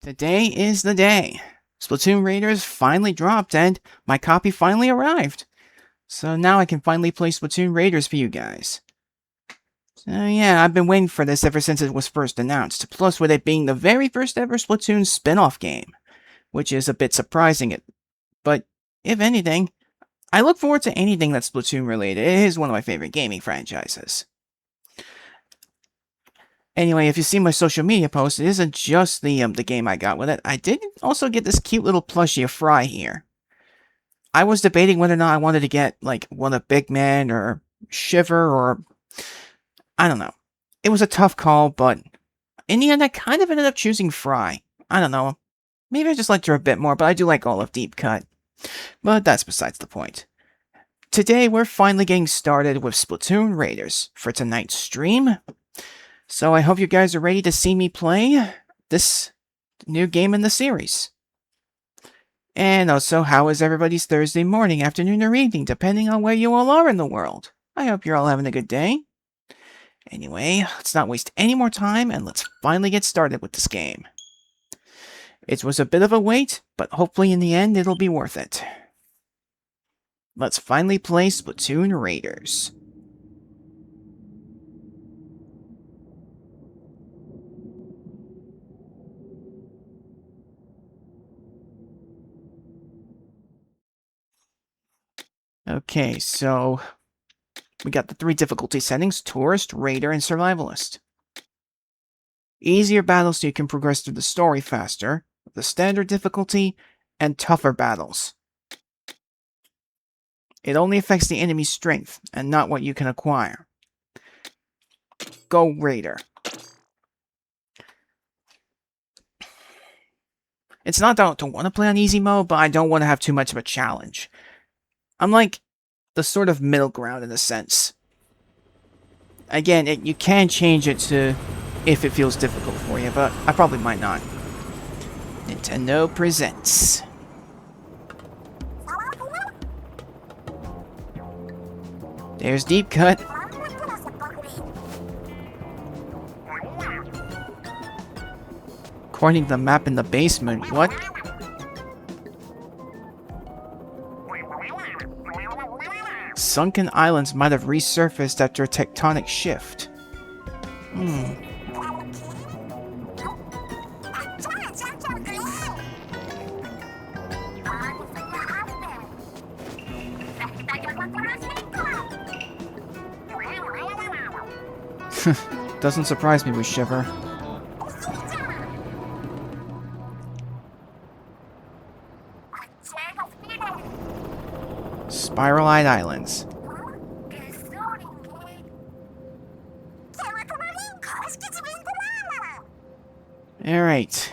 Today is the day. Splatoon Raiders finally dropped and my copy finally arrived. So now I can finally play Splatoon Raiders for you guys. So yeah, I've been waiting for this ever since it was first announced, plus with it being the very first ever Splatoon spin-off game, which is a bit surprising. But if anything, I look forward to anything that's Splatoon related. It is one of my favorite gaming franchises. Anyway, if you see my social media posts, it isn't just the game I got with it. I did also get this cute little plushie of Fry here. I was debating whether or not I wanted to get, like, one of Big Man or Shiver or... I don't know. It was a tough call, but in the end, I kind of ended up choosing Fry. I don't know. Maybe I just liked her a bit more, but I do like all of Deep Cut. But that's besides the point. Today, we're finally getting started with Splatoon Raiders for tonight's stream. So I hope you guys are ready to see me play this new game in the series. And also, how is everybody's Thursday morning, afternoon, or evening, depending on where you all are in the world? I hope you're all having a good day. Anyway, let's not waste any more time, and let's finally get started with this game. It was a bit of a wait, but hopefully in the end it'll be worth it. Let's finally play Splatoon Raiders. Okay, so we got the 3 difficulty settings: Tourist, Raider, and Survivalist. Easier battles so you can progress through the story faster, the standard difficulty, and tougher battles. It only affects the enemy's strength, and not what you can acquire. Go Raider. It's not that I don't want to play on easy mode, but I don't want to have too much of a challenge. I'm like the sort of middle ground in a sense. Again, you can change it to if it feels difficult for you, but I probably might not. Nintendo presents. There's Deep Cut. According to the map in the basement, what? Sunken islands might have resurfaced after a tectonic shift. Doesn't surprise me with Shiver. Spiral-eyed islands. Alright.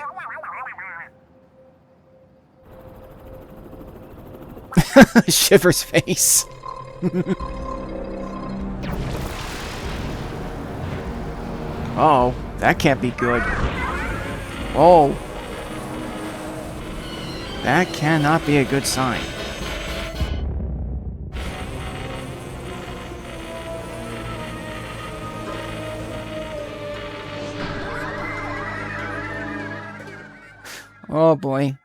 Shiver's face. Oh, that can't be good. Oh. That cannot be a good sign. Oh boy.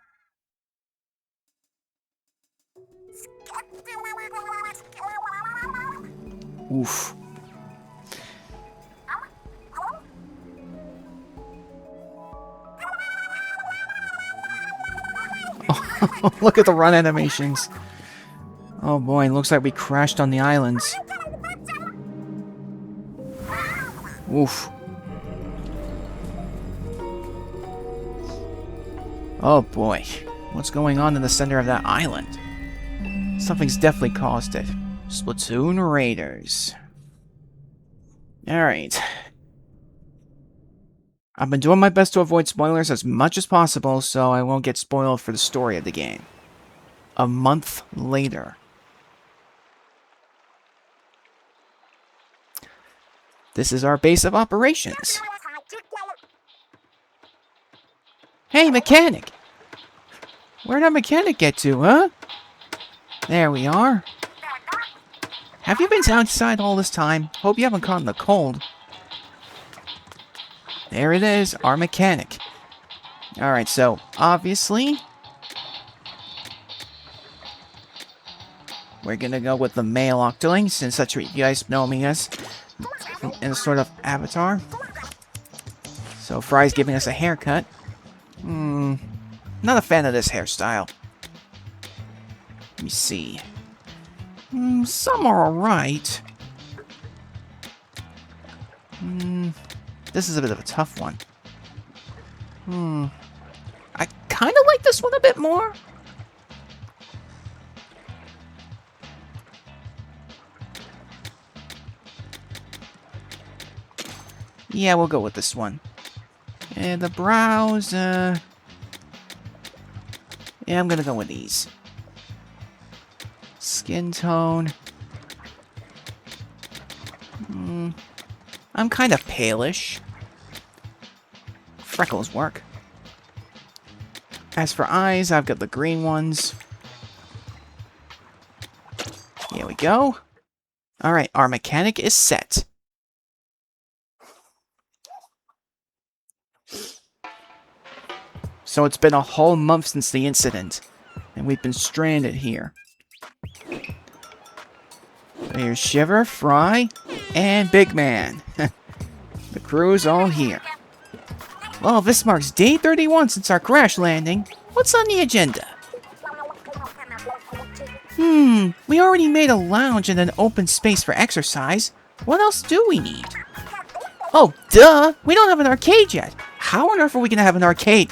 Oof. Oh, look at the run animations. Oh boy, it looks like we crashed on the islands. Oof. Oh boy, what's going on in the center of that island? Something's definitely caused it. Splatoon Raiders. Alright. I've been doing my best to avoid spoilers as much as possible, so I won't get spoiled for the story of the game. A month later. This is our base of operations. Hey, mechanic! Where'd our mechanic get to, huh? There we are. Have you been outside all this time? Hope you haven't caught in the cold. There it is, our mechanic. Alright, so, obviously, we're gonna go with the male octoling, since that's what you guys know me as, in a sort of avatar. So, Fry's giving us a haircut. Not a fan of this hairstyle. Let me see. Some are alright. This is a bit of a tough one. I kind of like this one a bit more. Yeah, we'll go with this one. And the brows, yeah, I'm gonna go with these. Skin tone. I'm kind of palish. Freckles work. As for eyes, I've got the green ones. Here we go. Alright, our mechanic is set. So it's been a whole month since the incident, and we've been stranded here. Here's Shiver, Fry, and Big Man. The crew's all here. Well, this marks day 31 since our crash landing. What's on the agenda? We already made a lounge and an open space for exercise. What else do we need? Oh, duh! We don't have an arcade yet. How on earth are we gonna have an arcade?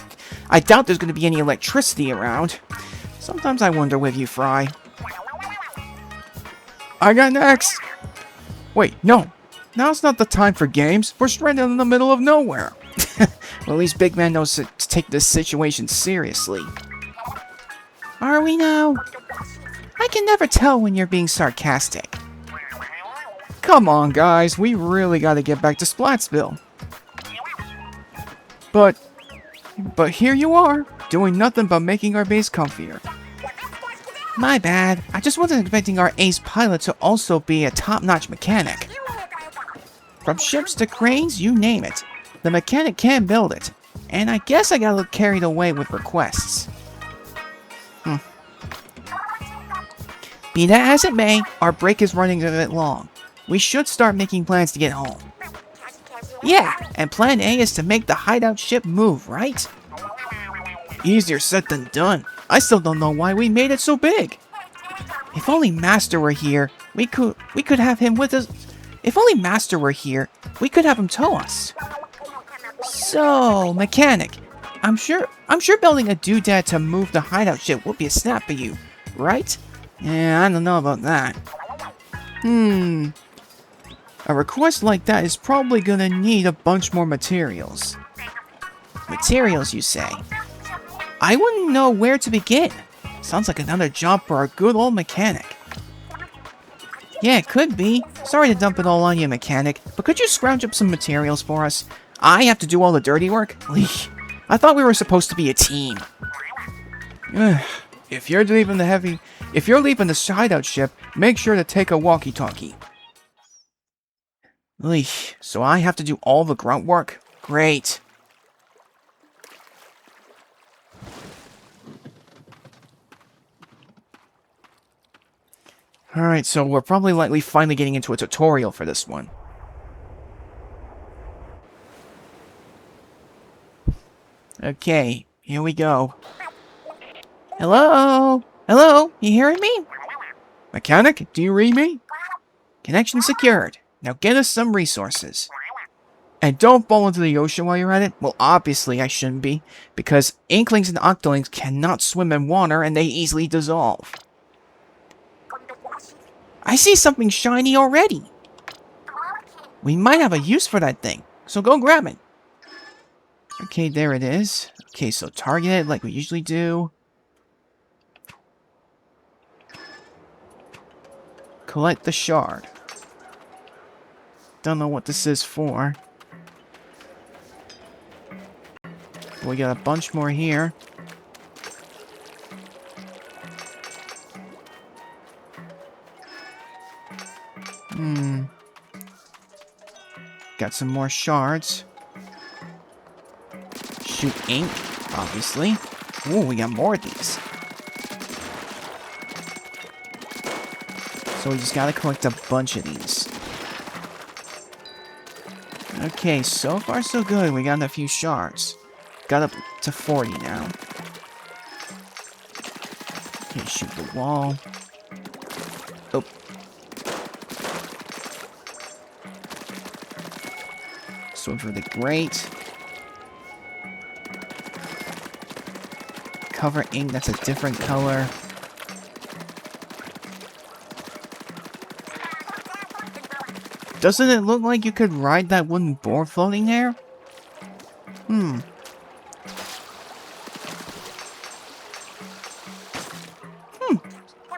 I doubt there's gonna be any electricity around. Sometimes I wonder with you, Fry. I got next! Wait, no. Now's not the time for games. We're stranded in the middle of nowhere. Well, at least Big Man knows to take this situation seriously. Are we now? I can never tell when you're being sarcastic. Come on, guys. We really gotta get back to Splatsville. But here you are, doing nothing but making our base comfier. My bad. I just wasn't expecting our ace pilot to also be a top-notch mechanic. From ships to cranes, you name it. The mechanic can build it. And I guess I got a little carried away with requests. Be that as it may, our break is running a bit long. We should start making plans to get home. Yeah, and plan A is to make the hideout ship move, right? Easier said than done. I still don't know why we made it so big. If only Master were here, we could have him with us. If only Master were here, we could have him tow us. So, mechanic, I'm sure building a doodad to move the hideout ship would be a snap for you, right? Yeah, I don't know about that. A request like that is probably gonna need a bunch more materials. Materials, you say? I wouldn't know where to begin. Sounds like another job for our good old mechanic. Yeah, it could be. Sorry to dump it all on you, mechanic, but could you scrounge up some materials for us? I have to do all the dirty work? I thought we were supposed to be a team. If you're leaving the hideout ship, make sure to take a walkie-talkie. So I have to do all the grunt work? Great. Alright, so we're probably likely finally getting into a tutorial for this one. Okay, here we go. Hello? Hello? You hearing me? Mechanic, do you read me? Connection secured. Now get us some resources. And don't fall into the ocean while you're at it. Well, obviously I shouldn't be, because inklings and octolings cannot swim in water and they easily dissolve. I see something shiny already. We might have a use for that thing, so go grab it. Okay, there it is. Okay, so target it like we usually do. Collect the shard. Don't know what this is for. We got a bunch more here. Got some more shards. Shoot ink. obviously. Ooh, we got more of these. So we just gotta collect a bunch of these. Okay, so far so good. We got a few shards. Got up to 40 now. Okay, shoot the wall. Oh. Sword for the grate. Cover ink, that's a different color. Doesn't it look like you could ride that wooden board floating there?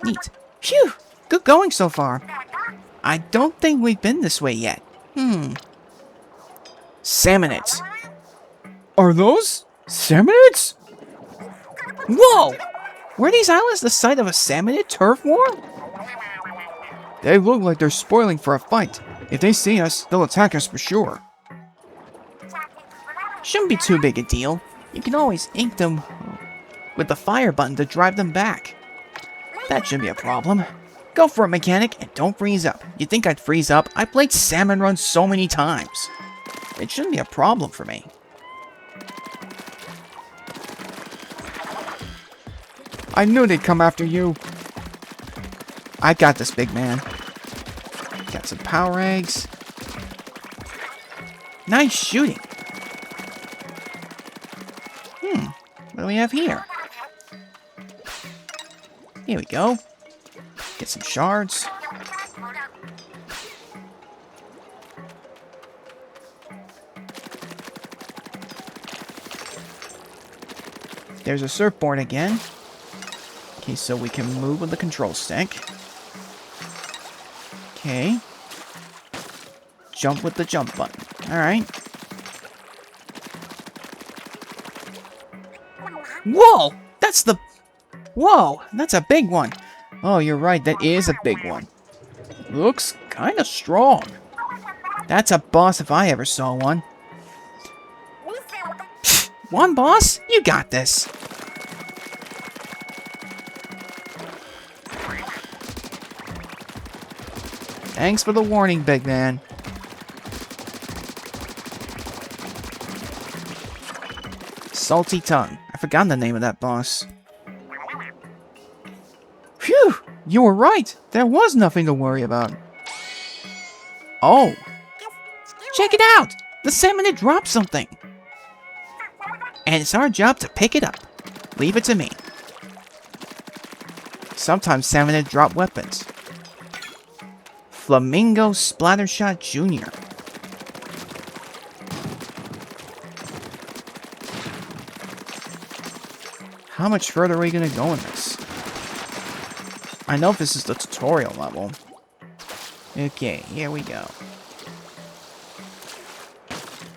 Neat. Phew! Good going so far. I don't think we've been this way yet. Salmonids. Are those salmonids? Whoa! Were these islands the site of a salmonid turf war? They look like they're spoiling for a fight. If they see us, they'll attack us for sure. Shouldn't be too big a deal. You can always ink them with the fire button to drive them back. That shouldn't be a problem. Go for it, mechanic, and don't freeze up. You think I'd freeze up? I played Salmon Run so many times. It shouldn't be a problem for me. I knew they'd come after you. I got this, big man. Got some power eggs. Nice shooting. What do we have here? Here we go. Get some shards. There's a surfboard again. Okay, so we can move with the control stick. Okay. Jump with the jump button. Alright. Whoa! That's the... Whoa! That's a big one. Oh, you're right. That is a big one. Looks kind of strong. That's a boss if I ever saw one. Pfft, one boss? You got this. Thanks for the warning, big man. Salty Tongue. I've forgotten the name of that boss. Phew! You were right. There was nothing to worry about. Oh. Check it out! The salmonid dropped something. And it's our job to pick it up. Leave it to me. Sometimes salmonid drop weapons. Flamingo Splattershot Jr. How much further are we gonna go in this? I know this is the tutorial level. Okay, here we go.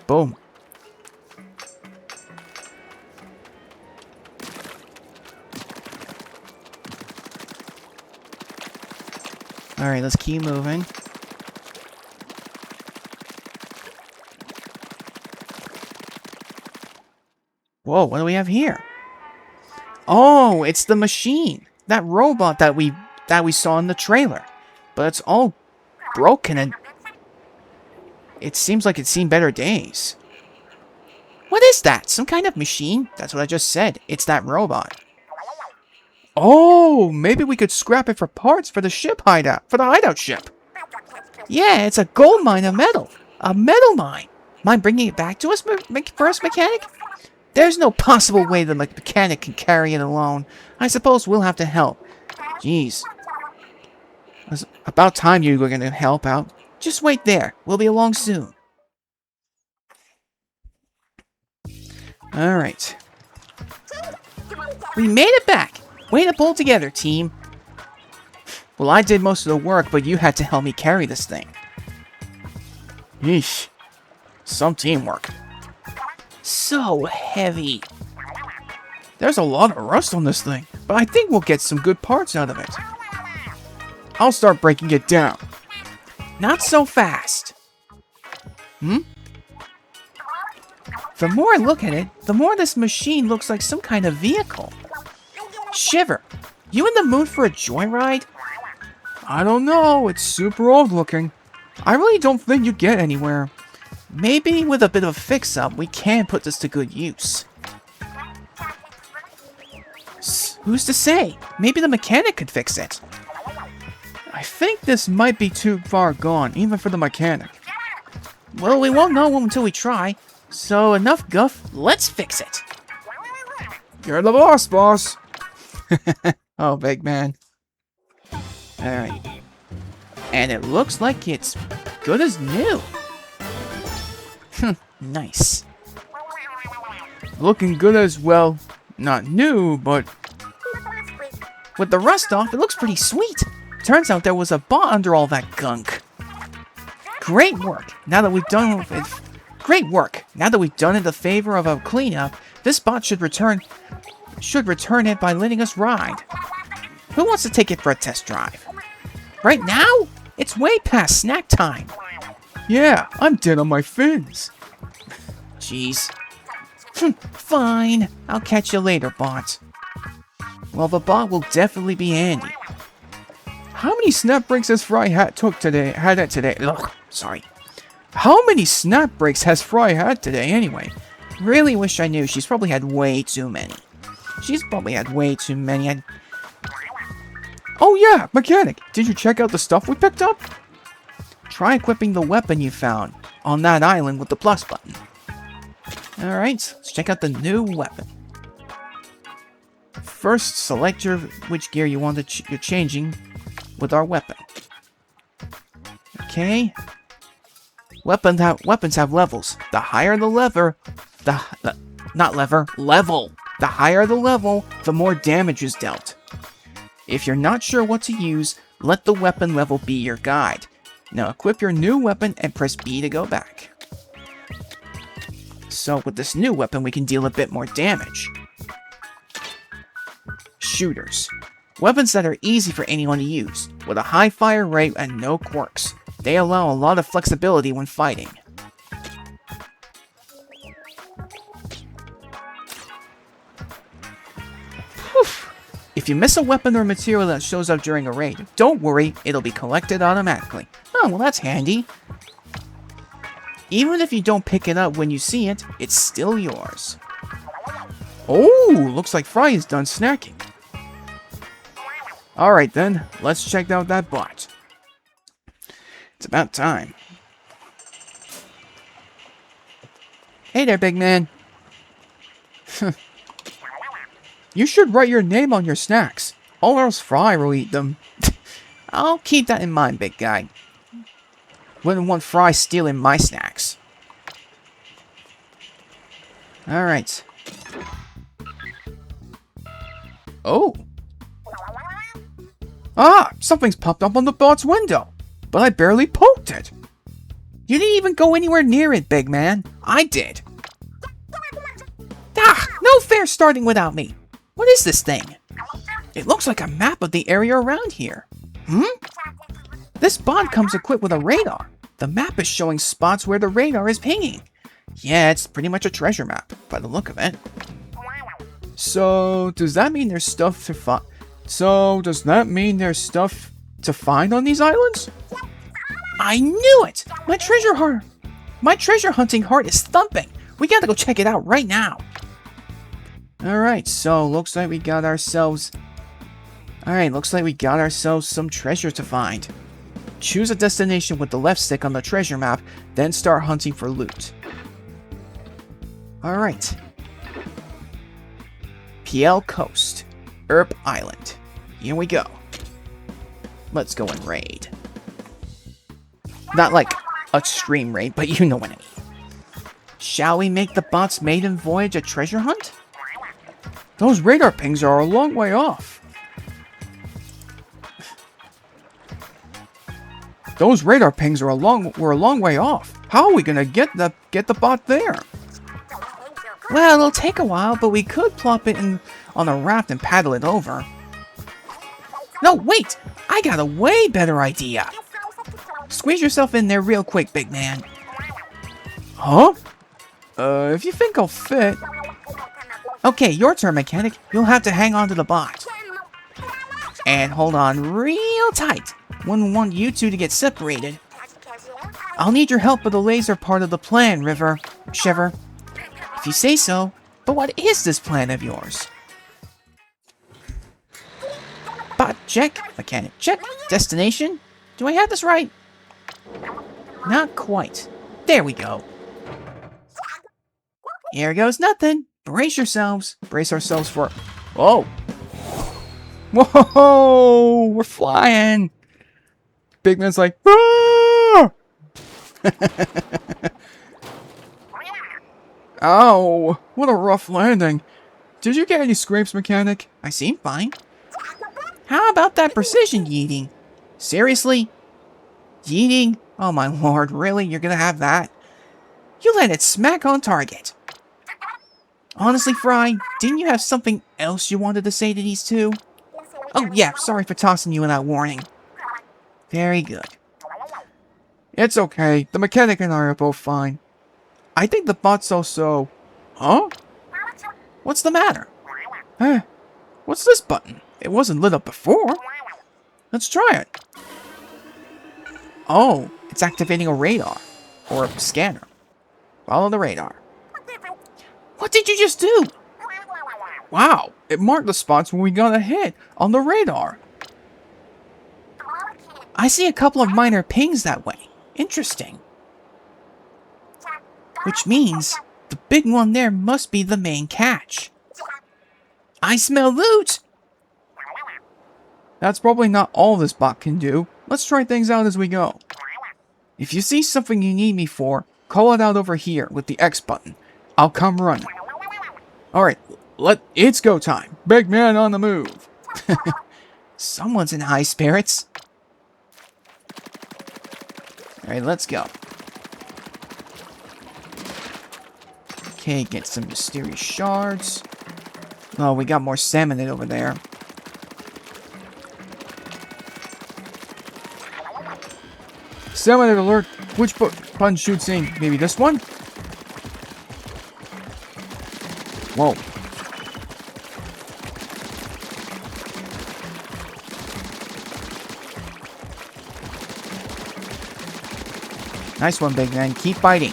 Boom. Alright, let's keep moving. Whoa, what do we have here? Oh, it's the machine. That robot that we saw in the trailer. But it's all broken and it seems like it's seen better days. What is that? Some kind of machine? That's what I just said. It's that robot. Oh, maybe we could scrap it for parts for the ship hideout. For the hideout ship. Yeah, it's a gold mine of metal. A metal mine. Mind bringing it back to us first, mechanic? There's no possible way the mechanic can carry it alone. I suppose we'll have to help. Jeez. It's about time you were going to help out. Just wait there. We'll be along soon. Alright. We made it back. Way to pull together, team. Well, I did most of the work, but you had to help me carry this thing. Yeesh. Some teamwork. So heavy. There's a lot of rust on this thing, but I think we'll get some good parts out of it. I'll start breaking it down. Not so fast. The more I look at it, the more this machine looks like some kind of vehicle. Shiver, you in the mood for a joyride? I don't know, it's super old looking. I really don't think you'd get anywhere. Maybe with a bit of a fix-up, we can put this to good use. Who's to say? Maybe the mechanic could fix it. I think this might be too far gone, even for the mechanic. Well, we won't know until we try. So enough guff, let's fix it. You're the boss. Oh, big man. Alright. And it looks like it's good as new. Nice. Looking good as well. Not new, but... with the rust off, it looks pretty sweet. Turns out there was a bot under all that gunk. Great work. Now that we've done it... Great work. Now that we've done it the favor of a cleanup, this bot should return it by letting us ride. Who wants to take it for a test drive? Right now? It's way past snack time. Yeah, I'm dead on my fins. Jeez. Fine. I'll catch you later, bot. Well, the bot will definitely be handy. How many snap breaks has Fry had today? Ugh, sorry. How many snap breaks has Fry had today, anyway? Really wish I knew. She's probably had way too many. Oh yeah, mechanic. Did you check out the stuff we picked up? Try equipping the weapon you found on that island with the plus button. Alright, let's check out the new weapon. First, select which gear you want you're changing with our weapon. Okay. Weapons have levels. The higher the level. The higher the level, the more damage is dealt. If you're not sure what to use, let the weapon level be your guide. Now equip your new weapon and press B to go back. So with this new weapon, we can deal a bit more damage. Shooters. Weapons that are easy for anyone to use, with a high fire rate and no quirks. They allow a lot of flexibility when fighting. If you miss a weapon or material that shows up during a raid, don't worry, it'll be collected automatically. Oh, well that's handy. Even if you don't pick it up when you see it, it's still yours. Oh, looks like Fry is done snacking. Alright then, let's check out that bot. It's about time. Hey there, big man. You should write your name on your snacks, or else Fry will eat them. I'll keep that in mind, big guy. Wouldn't want Fry stealing my snacks. Alright. Oh. Ah, something's popped up on the bot's window, but I barely poked it. You didn't even go anywhere near it, big man. I did. Ah, no fair starting without me. What is this thing? It looks like a map of the area around here. This bot comes equipped with a radar. The map is showing spots where the radar is pinging. Yeah, it's pretty much a treasure map, by the look of it. So, does that mean there's stuff to find? On these islands? I knew it! My treasure hunting heart is thumping. We gotta go check it out right now. Alright, so looks like we got ourselves some treasure to find. Choose a destination with the left stick on the treasure map, then start hunting for loot. Alright. PL Coast. Erp Island. Here we go. Let's go and raid. Not like a stream raid, but you know what I mean. Shall we make the bot's maiden voyage a treasure hunt? Those radar pings are a long way off. Were a long way off. How are we gonna get the bot there? Well, it'll take a while, but we could plop it on a raft and paddle it over. No, wait! I got a way better idea! Squeeze yourself in there real quick, big man. Huh? If you think I'll fit. Okay, your turn, mechanic. You'll have to hang on to the bot. And hold on real tight. Wouldn't want you two to get separated. I'll need your help with the laser part of the plan, Shiver. If you say so. But what is this plan of yours? Bot check, mechanic check, destination. Do I have this right? Not quite. There we go. Here goes nothing. Brace yourselves. Brace ourselves for... Whoa. Whoa! We're flying. Big Man's like... Ah! Ow! What a rough landing. Did you get any scrapes, mechanic? I seem fine. How about that precision yeeting? Seriously? Yeeting? Oh my lord, really? You're gonna have that? You let it smack on target. Honestly, Fry, didn't you have something else you wanted to say to these two? Oh yeah, sorry for tossing you without warning. Very good. It's okay. The mechanic and I are both fine. I think the bot's also... Huh? What's the matter? Huh? What's this button? It wasn't lit up before. Let's try it. Oh, it's activating a radar. Or a scanner. Follow the radar. What did you just do? Wow, it marked the spots where we got a hit on the radar. I see a couple of minor pings that way. Interesting. Which means the big one there must be the main catch. I smell loot! That's probably not all this bot can do. Let's try things out as we go. If you see something you need me for, call it out over here with the X button. I'll come running. Alright, it's go time. Big man on the move. Someone's in high spirits. Alright, let's go. Okay, get some mysterious shards. Oh, we got more salmonid over there. Salmonid alert! Which button shoots in? Maybe this one? Whoa. Nice one, big man. Keep fighting.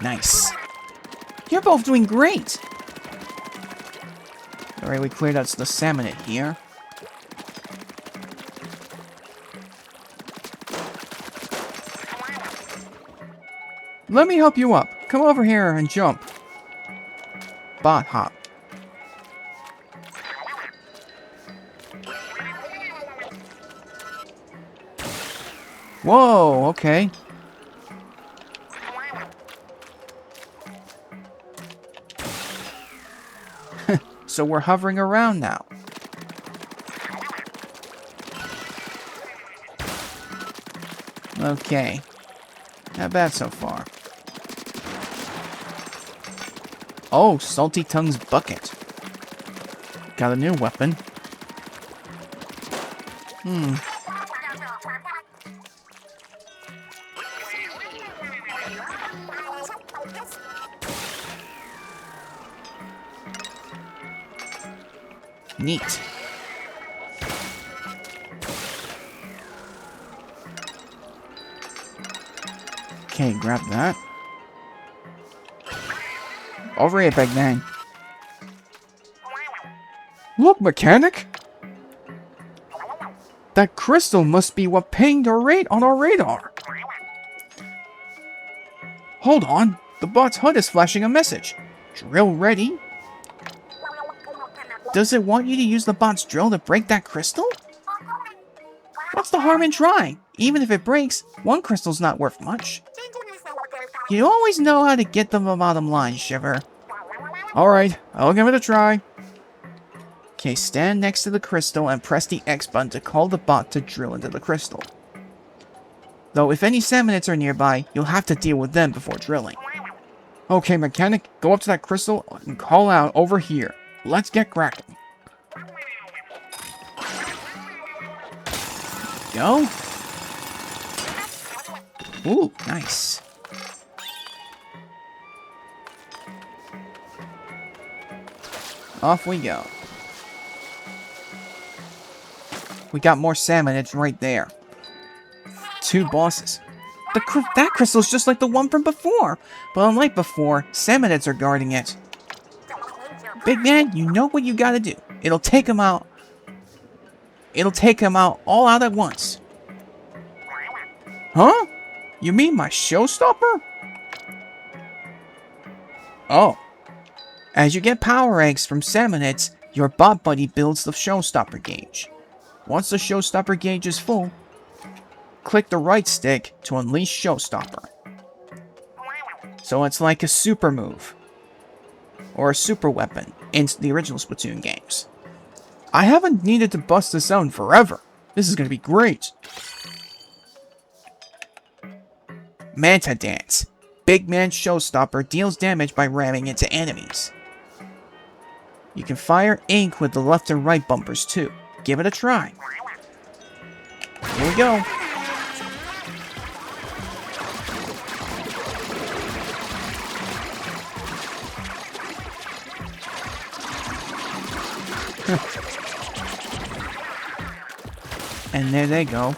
Nice. You're both doing great. Alright, we cleared out the salmonid here. Let me help you up. Come over here and jump. Bot hop. Whoa, okay. So we're hovering around now. Okay. Not bad so far. Oh, Salty Tongue's bucket. Got a new weapon. Neat. Okay, grab that. Over here, big man. Look, mechanic! That crystal must be what pinged our on our radar. Hold on. The bot's HUD is flashing a message. Drill ready. Does it want you to use the bot's drill to break that crystal? What's the harm in trying? Even if it breaks, one crystal's not worth much. You always know how to get them the bottom line, Shiver. Alright, I'll give it a try. Okay, stand next to the crystal and press the X button to call the bot to drill into the crystal. Though if any salmonids are nearby, you'll have to deal with them before drilling. Okay, mechanic, go up to that crystal and call out over here. Let's get cracking. Go. Ooh, nice. Off we go. We got more salmonids right there. 2 bosses. That crystal's just like the one from before. But unlike before, salmonids are guarding it. Big man, you know what you gotta do. It'll take him out. It'll take him out all out at once. Huh? You mean my showstopper? Oh. As you get power eggs from salmonids, your bot buddy builds the showstopper gauge. Once the showstopper gauge is full, click the right stick to unleash showstopper. So it's like a super move. Or a super weapon in the original Splatoon games. I haven't needed to bust this out in forever. This is going to be great. Manta Dance. Big Man Showstopper deals damage by ramming into enemies. You can fire ink with the left and right bumpers too. Give it a try. Here we go. And there they go.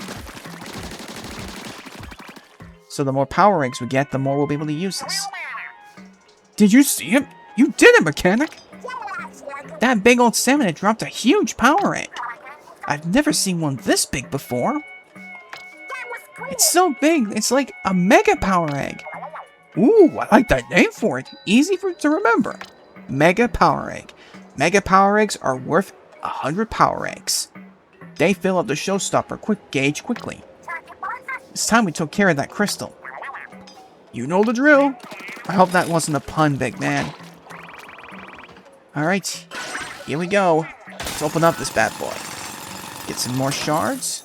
So the more power eggs we get, the more we'll be able to use this. Did you see him? You did it, mechanic! That big old salmon dropped a huge power egg. I've never seen one this big before. It's so big, it's like a mega power egg. Ooh, I like that name for it. Easy to remember. Mega power egg. Mega power eggs are worth 100 power eggs. They fill up the showstopper gauge quickly. It's time we took care of that crystal. You know the drill. I hope that wasn't a pun, big man. Alright, here we go. Let's open up this bad boy. Get some more shards.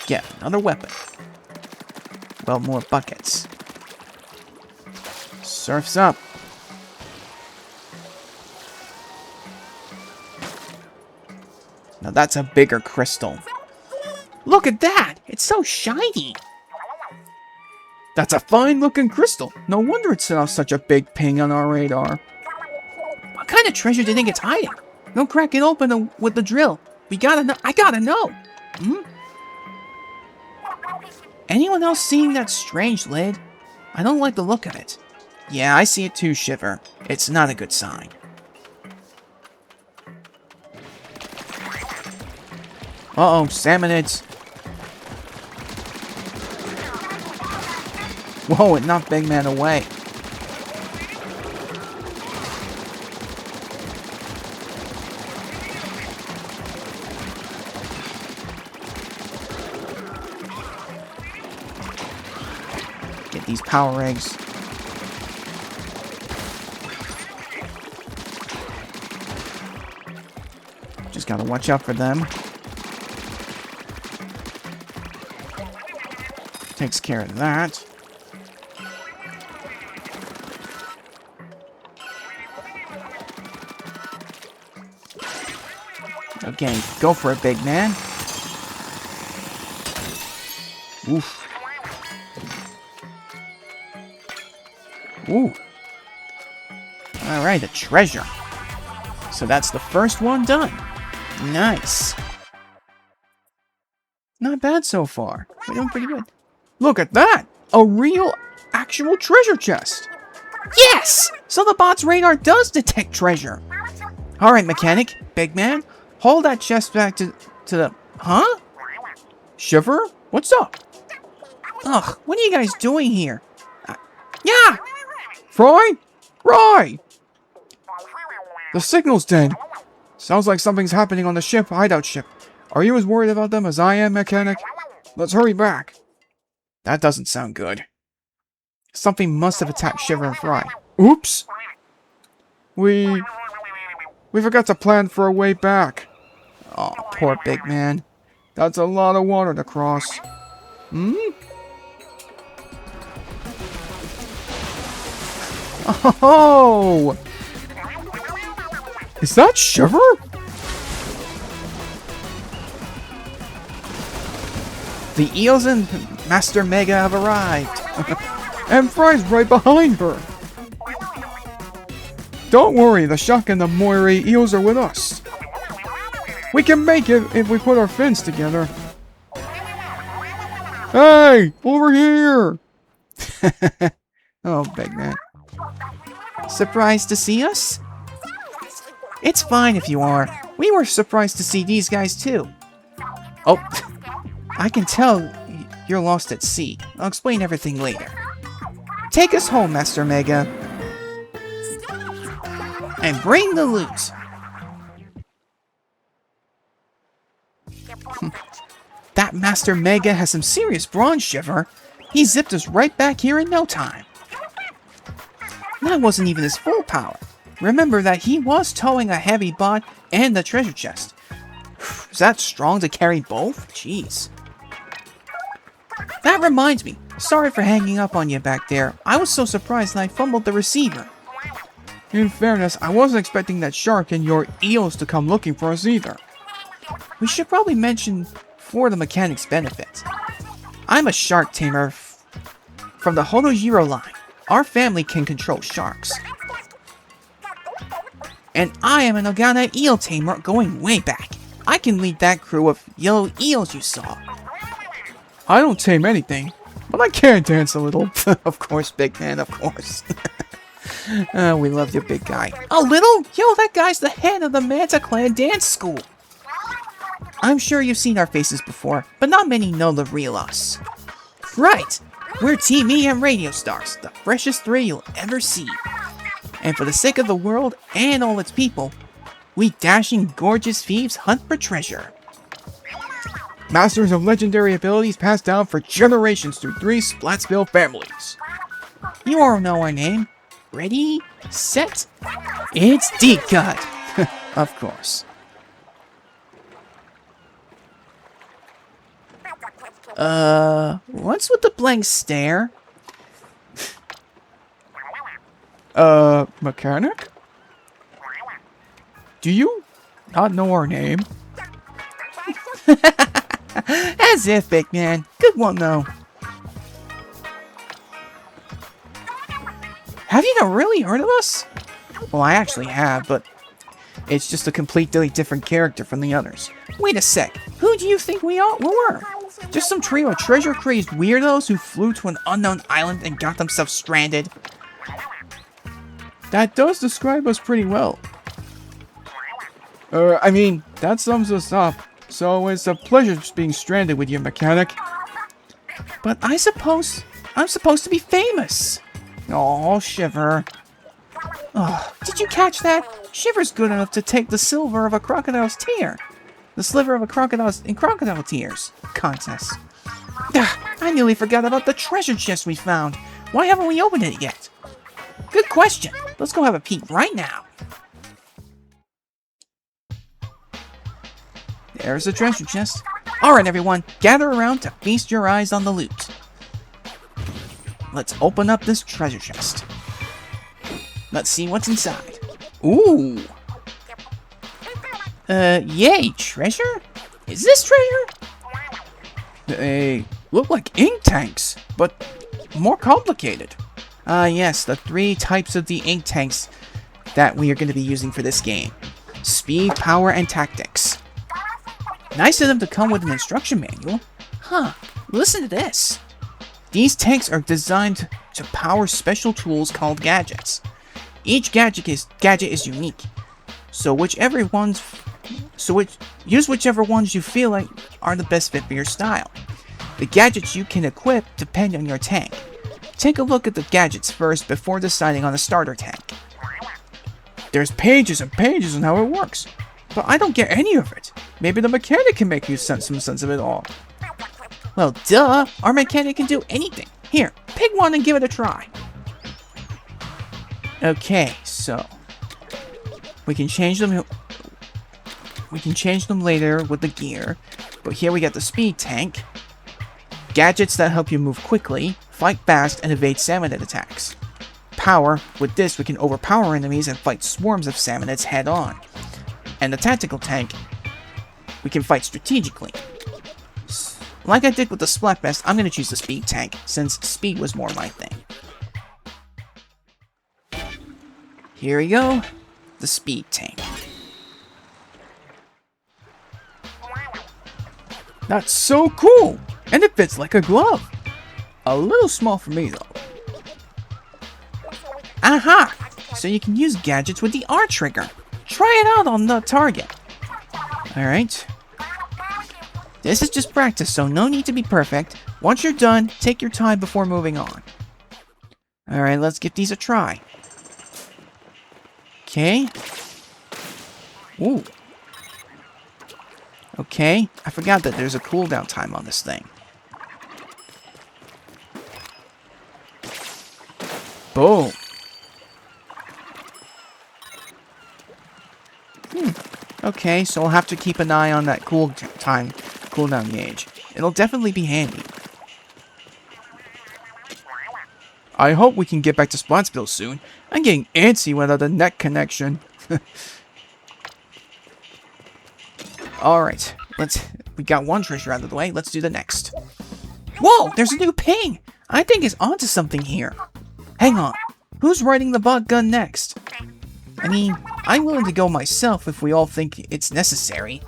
Get another weapon. Well, more buckets. Surf's up. Now that's a bigger crystal. Look at that! It's so shiny! That's a fine-looking crystal. No wonder it set off such a big ping on our radar. What kind of treasure do you think it's hiding? Don't crack it open with the drill. We gotta know. I gotta know. Anyone else seeing that strange lid? I don't like the look of it. Yeah, I see it too, Shiver. It's not a good sign. Uh-oh, salmonids. Whoa, it knocked Big Man away. Get these power eggs. Just gotta watch out for them. Takes care of that. Okay, go for it, big man. Oof. Ooh. Alright, a treasure. So that's the first one done. Nice. Not bad so far. We're doing pretty good. Look at that! A real, actual treasure chest! Yes! So the bot's radar does detect treasure! Alright, mechanic, big man, hold that chest back to the... Huh? Shiver? What's up? Ugh, what are you guys doing here? Yeah! Fry? Fry! The signal's dead. Sounds like something's happening on the ship, hideout ship. Are you as worried about them as I am, mechanic? Let's hurry back. That doesn't sound good. Something must have attacked Shiver and Fry. Oops! We forgot to plan for a way back. Oh, poor big man. That's a lot of water to cross. Hmm? Oh! Is that Shiver? The Eels and Master Mega have arrived. And Fry's right behind her. Don't worry, the shark and the moray eels are with us. We can make it if we put our fins together. Hey, over here! Oh, big man. Surprised to see us? It's fine if you are. We were surprised to see these guys too. Oh, I can tell you're lost at sea. I'll explain everything later. Take us home, Master Mega. And bring the loot. That Master Mega has some serious brawn, Shiver. He zipped us right back here in no time. That wasn't even his full power. Remember that he was towing a heavy bot and the treasure chest. Is that strong to carry both? Jeez. That reminds me. Sorry for hanging up on you back there. I was so surprised that I fumbled the receiver. In fairness, I wasn't expecting that shark and your eels to come looking for us either. We should probably mention for the mechanic's benefit. I'm a shark tamer from the Hodojiro line. Our family can control sharks. And I am an Ogana eel tamer going way back. I can lead that crew of yellow eels you saw. I don't tame anything, but I can dance a little. Of course, big man, of course. We love your big guy. A little? Yo, that guy's the head of the Manta Clan dance school. I'm sure you've seen our faces before, but not many know the real us. Right! We're Team EM Radio Stars, the freshest three you'll ever see. And for the sake of the world and all its people, we dashing, gorgeous thieves hunt for treasure. Masters of legendary abilities passed down for generations through 3 Splatsville families. You all know our name. Ready, set, it's Deep Cut. Of course. What's with the blank stare? Mechanic? Do you not know our name? As if, big man. Good one, though. Have you not really heard of us? Well, I actually have, but it's just a completely different character from the others. Wait a sec. Who do you think we were? Just some trio of treasure-crazed weirdos who flew to an unknown island and got themselves stranded? That does describe us pretty well. I mean, that sums us up. So it's a pleasure just being stranded with you, mechanic. But I suppose I'm supposed to be famous. Oh, Shiver. Oh, did you catch that? Shiver's good enough to take the silver of a crocodile's tear. The sliver of a crocodile's in crocodile tears contest. I nearly forgot about the treasure chest we found. Why haven't we opened it yet? Good question. Let's go have a peek right now. There's the treasure chest. Alright everyone, gather around to feast your eyes on the loot. Let's open up this treasure chest. Let's see what's inside. Ooh! Yay, treasure? Is this treasure? They look like ink tanks, but more complicated. Yes, the 3 types of the ink tanks that we are going to be using for this game. Speed, power, and tactics. Nice of them to come with an instruction manual. Huh, listen to this. These tanks are designed to power special tools called gadgets. Each gadget is unique. Use whichever ones you feel like are the best fit for your style. The gadgets you can equip depend on your tank. Take a look at the gadgets first before deciding on a starter tank. There's pages and pages on how it works, but I don't get any of it. Maybe the mechanic can make you some sense of it all. Well, duh! Our mechanic can do anything. Here, pick one and give it a try. Okay, so we can change them. We can change them later with the gear, but here we got the speed tank. Gadgets that help you move quickly, fight fast, and evade salmonid attacks. Power, with this we can overpower enemies and fight swarms of salmonids head-on. And the tactical tank, we can fight strategically. Like I did with the Splatfest, I'm going to choose the speed tank, since speed was more my thing. Here we go. The speed tank. That's so cool! And it fits like a glove. A little small for me, though. Aha! So you can use gadgets with the R trigger. Try it out on the target. Alright. This is just practice, so no need to be perfect. Once you're done, take your time before moving on. Alright, let's give these a try. Okay. Ooh. Okay, I forgot that there's a cooldown time on this thing. Boom. Okay, so I'll have to keep an eye on that cooldown gauge. It'll definitely be handy. I hope we can get back to Splatsville soon. I'm getting antsy without a net connection. Alright, we got one treasure out of the way, let's do the next. Whoa, there's a new ping! I think it's onto something here. Hang on, who's riding the bot gun next? I mean, I'm willing to go myself if we all think it's necessary.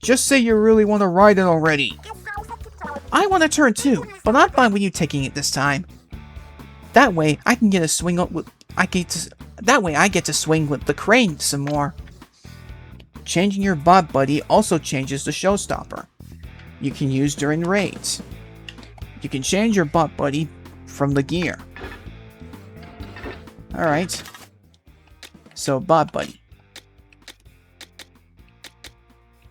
Just say you really want to ride it already. I want to turn too, but I'm fine with you taking it this time. That way, I can get a swing with. That way, I get to swing with the crane some more. Changing your bot buddy also changes the showstopper you can use during raids. You can change your bot buddy from the gear. Alright. So, bot buddy.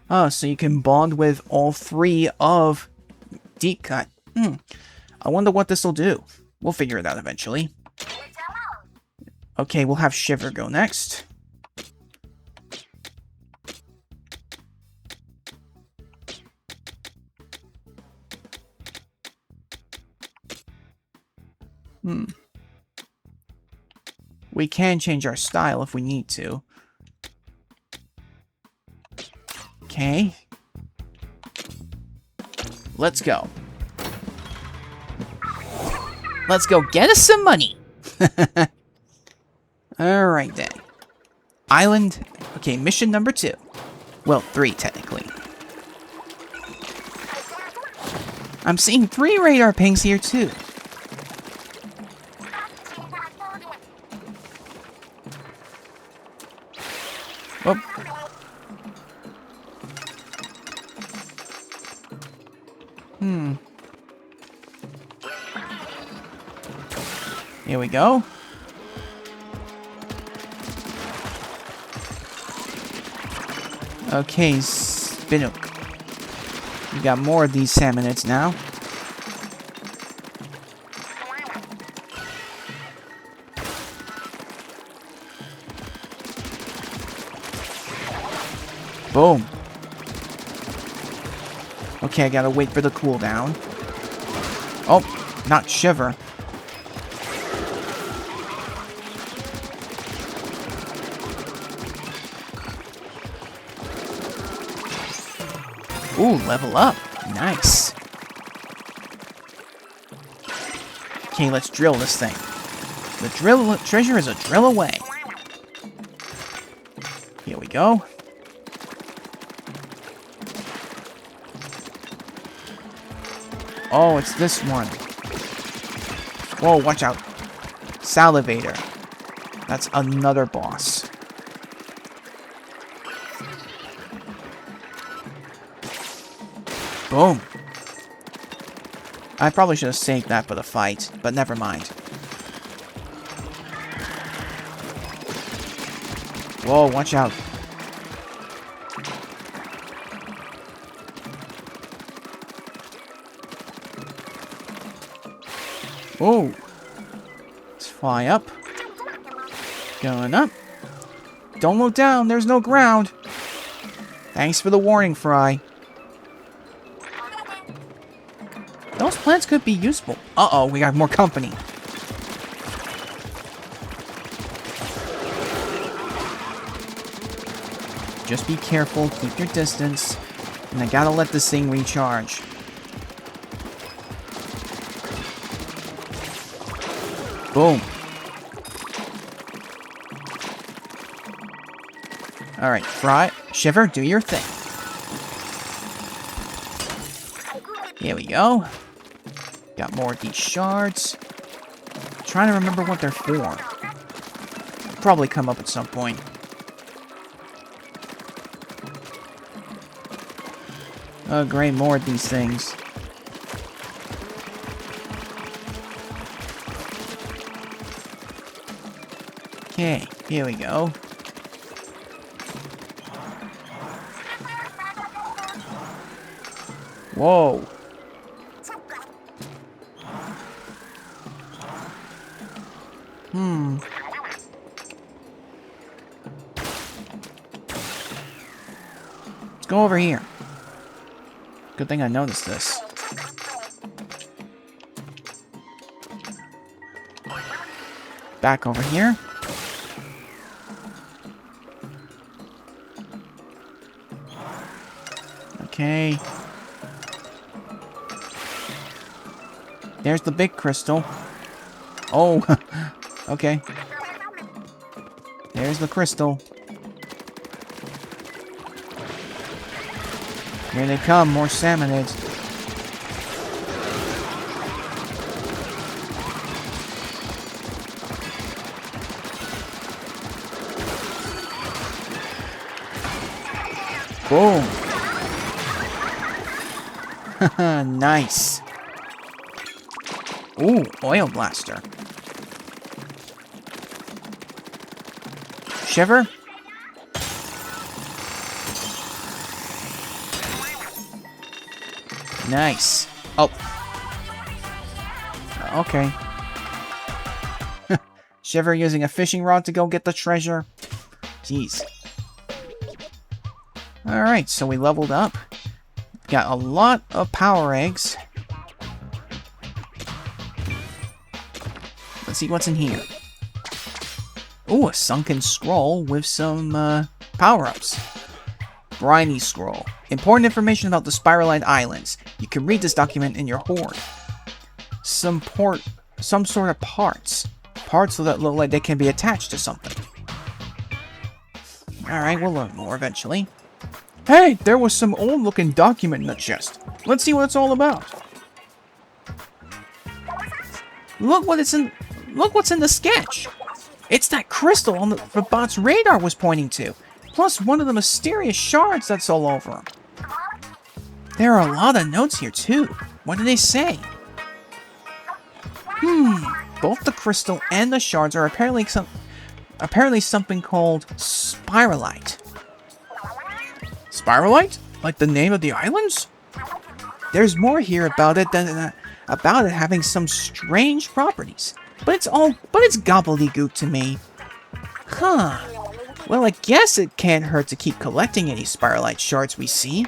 Oh, so you can bond with all three of Deep Cut. I wonder what this will do. We'll figure it out eventually. Okay, we'll have Shiver go next. We can change our style if we need to. Okay. Let's go. Let's go get us some money. Alright then. Island. Okay, mission number 2. Well, 3 technically. I'm seeing 3 radar pings here too. Oh. Here we go. Okay, Spinook. We got more of these salmonids now. Boom. Okay, I gotta wait for the cooldown. Oh, not Shiver. Ooh, level up. Nice. Okay, let's drill this thing. The treasure is a drill away. Here we go. Oh, it's this one. Whoa, watch out. Salivator. That's another boss. Boom. I probably should have saved that for the fight, but never mind. Whoa, watch out. Oh. Let's fly up. Going up. Don't look down, there's no ground. Thanks for the warning, Fry. Those plants could be useful. Uh-oh, we got more company. Just be careful, keep your distance. And I gotta let this thing recharge. Boom. Alright, Fry, Shiver, do your thing. Here we go. Got more of these shards. Trying to remember what they're for. Probably come up at some point. Oh, great, more of these things. Okay, here we go. Whoa. Let's go over here. Good thing I noticed this. Back over here. Okay. There's the big crystal. Oh, okay. There's the crystal. Here they come, more salmonids. Boom. Nice. Ooh, oil blaster. Shiver. Nice. Oh. Okay. Shiver using a fishing rod to go get the treasure. Jeez. Alright, so we leveled up. Got a lot of power eggs. Let's see what's in here. Ooh, a sunken scroll with some power-ups. Briny scroll. Important information about the Spiraline Islands. You can read this document in your hoard. Some sort of parts. Parts that look like they can be attached to something. Alright, we'll learn more eventually. Hey, there was some old-looking document in the chest. Let's see what it's all about. Look what's in the sketch. It's that crystal on the bot's radar was pointing to. Plus one of the mysterious shards that's all over him. There are a lot of notes here too. What do they say? Both the crystal and the shards are apparently something called spiralite. Spiralite? Like the name of the islands? There's more here about it than about it having some strange properties. But it's gobbledygook to me. Huh. Well, I guess it can't hurt to keep collecting any spiralite shards we see.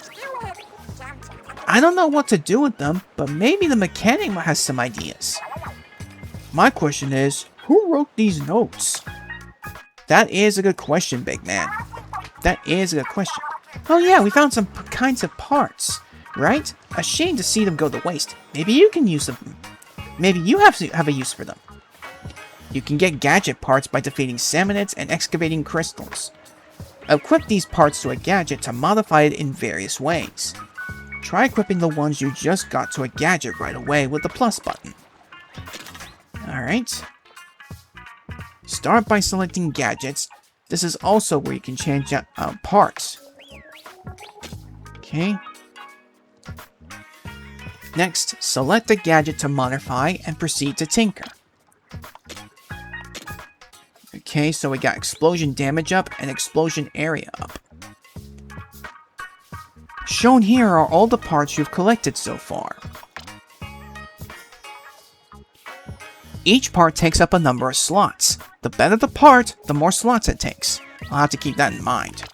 I don't know what to do with them, but maybe the mechanic has some ideas. My question is, who wrote these notes? That is a good question, big man. That is a good question. Oh yeah, we found some kinds of parts, right? A shame to see them go to waste. Maybe you can use them. Maybe you have a use for them. You can get gadget parts by defeating salmonids and excavating crystals. Equip these parts to a gadget to modify it in various ways. Try equipping the ones you just got to a gadget right away with the plus button. Alright. Start by selecting gadgets. This is also where you can change out parts. Okay. Next, select a gadget to modify and proceed to tinker. Okay, so we got explosion damage up and explosion area up. Shown here are all the parts you've collected so far. Each part takes up a number of slots. The better the part, the more slots it takes. I'll have to keep that in mind.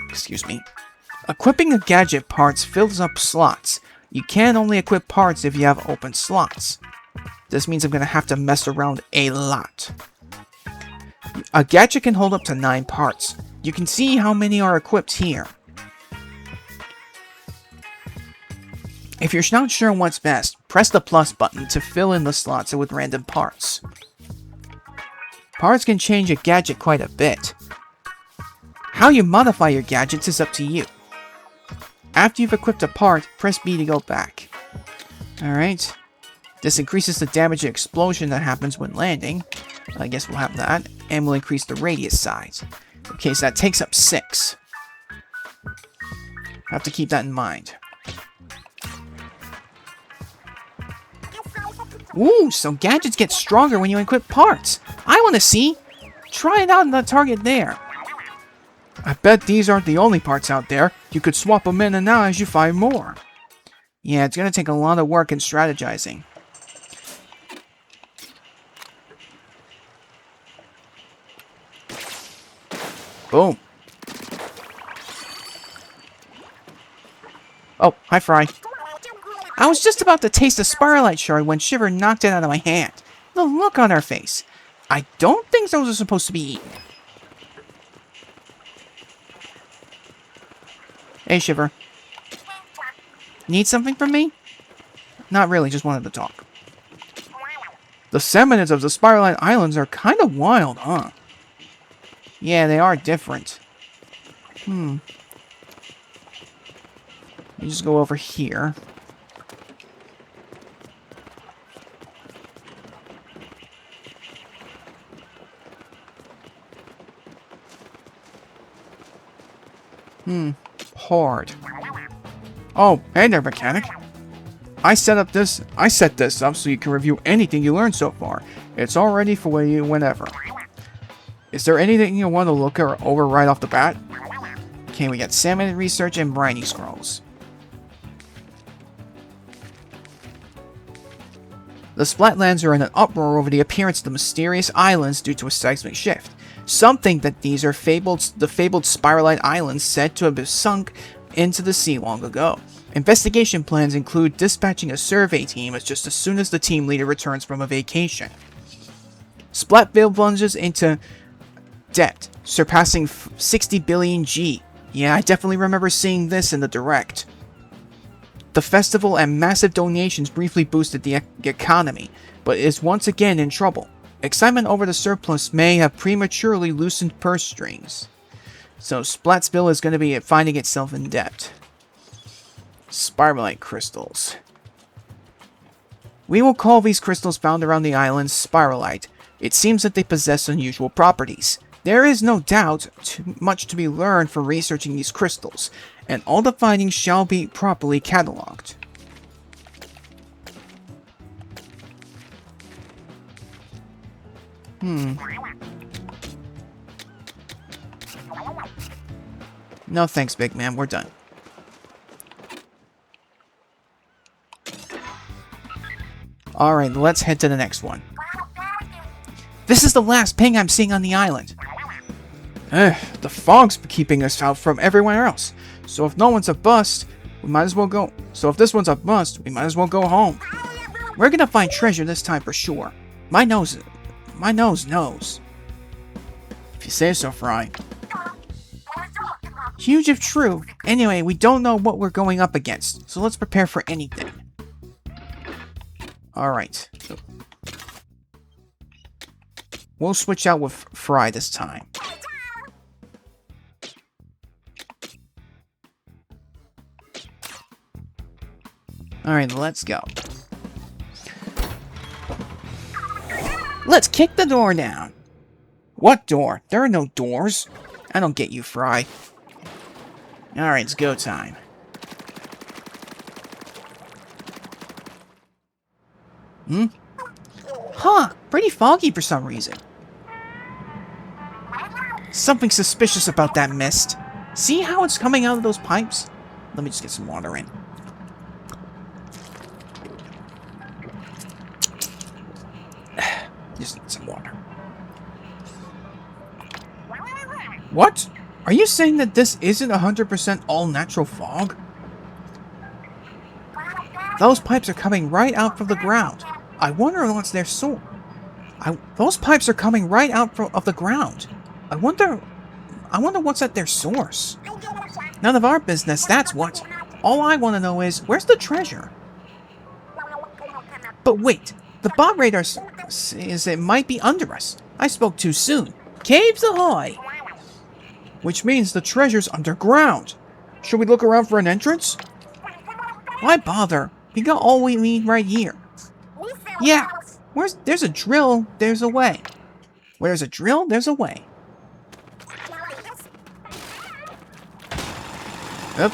Excuse me. Equipping the gadget parts fills up slots. You can only equip parts if you have open slots. This means I'm going to have to mess around a lot. A gadget can hold up to 9 parts. You can see how many are equipped here. If you're not sure what's best, press the plus button to fill in the slots with random parts. Parts can change a gadget quite a bit. How you modify your gadgets is up to you. After you've equipped a part, press B to go back. Alright. This increases the damage and explosion that happens when landing. I guess we'll have that. And we'll increase the radius size. Okay, so that takes up 6. Have to keep that in mind. Ooh, so gadgets get stronger when you equip parts. I want to see. Try it out on the target there. I bet these aren't the only parts out there. You could swap them in and out as you find more. Yeah, it's going to take a lot of work and strategizing. Boom. Oh, hi, Fry. I was just about to taste a Spiralite shard when Shiver knocked it out of my hand. The look on her face. I don't think those are supposed to be eaten. Hey, Shiver. Need something from me? Not really, just wanted to talk. The salmonids of the Spiralite Islands are kind of wild, huh? Yeah, they are different. You just go over here. Hard. Oh, hey there, mechanic. I set this up so you can review anything you learned so far. It's all ready for you whenever. Is there anything you want to look over right off the bat? Okay, we got Salmon Research and Briny Scrolls. The Splatlands are in an uproar over the appearance of the mysterious islands due to a seismic shift. Some think that these are the fabled Spiralite Islands said to have sunk into the sea long ago. Investigation plans include dispatching a survey team just as soon as the team leader returns from a vacation. Splatville plunges into debt, surpassing 60 billion G. Yeah, I definitely remember seeing this in the direct. The festival and massive donations briefly boosted the economy, but is once again in trouble. Excitement over the surplus may have prematurely loosened purse strings. So Splatsville is going to be finding itself in debt. Spiralite crystals. We will call these crystals found around the island Spiralite. It seems that they possess unusual properties. There is no doubt too much to be learned from researching these crystals, and all the findings shall be properly cataloged. No thanks, big man. We're done. Alright, let's head to the next one. This is the last ping I'm seeing on the island. The fog's keeping us out from everywhere else. So if no one's a bust, we might as well go. So if this one's a bust, we might as well go home. We're gonna find treasure this time for sure. My nose knows. If you say so, Fry. Huge if true. Anyway, we don't know what we're going up against, so let's prepare for anything. Alright. We'll switch out with Fry this time. Alright, let's go. Let's kick the door down. What door? There are no doors. I don't get you, Fry. Alright, it's go time. Huh, pretty foggy for some reason. Something suspicious about that mist. See how it's coming out of those pipes? Let me just get some water in. Just need some water. What? Are you saying that this isn't 100% all-natural fog? Those pipes are coming right out from the ground. I wonder what's their source. Those pipes are coming right out of the ground. I wonder what's at their source. None of our business, that's what. All I want to know is, where's the treasure? But wait, the bot radar says it might be under us. I spoke too soon. Caves ahoy! which means the treasure's underground. Should we look around for an entrance? Why bother? We got all we need right here. Yeah, there's a drill, there's a way. Where there's a drill, there's a way. Yep.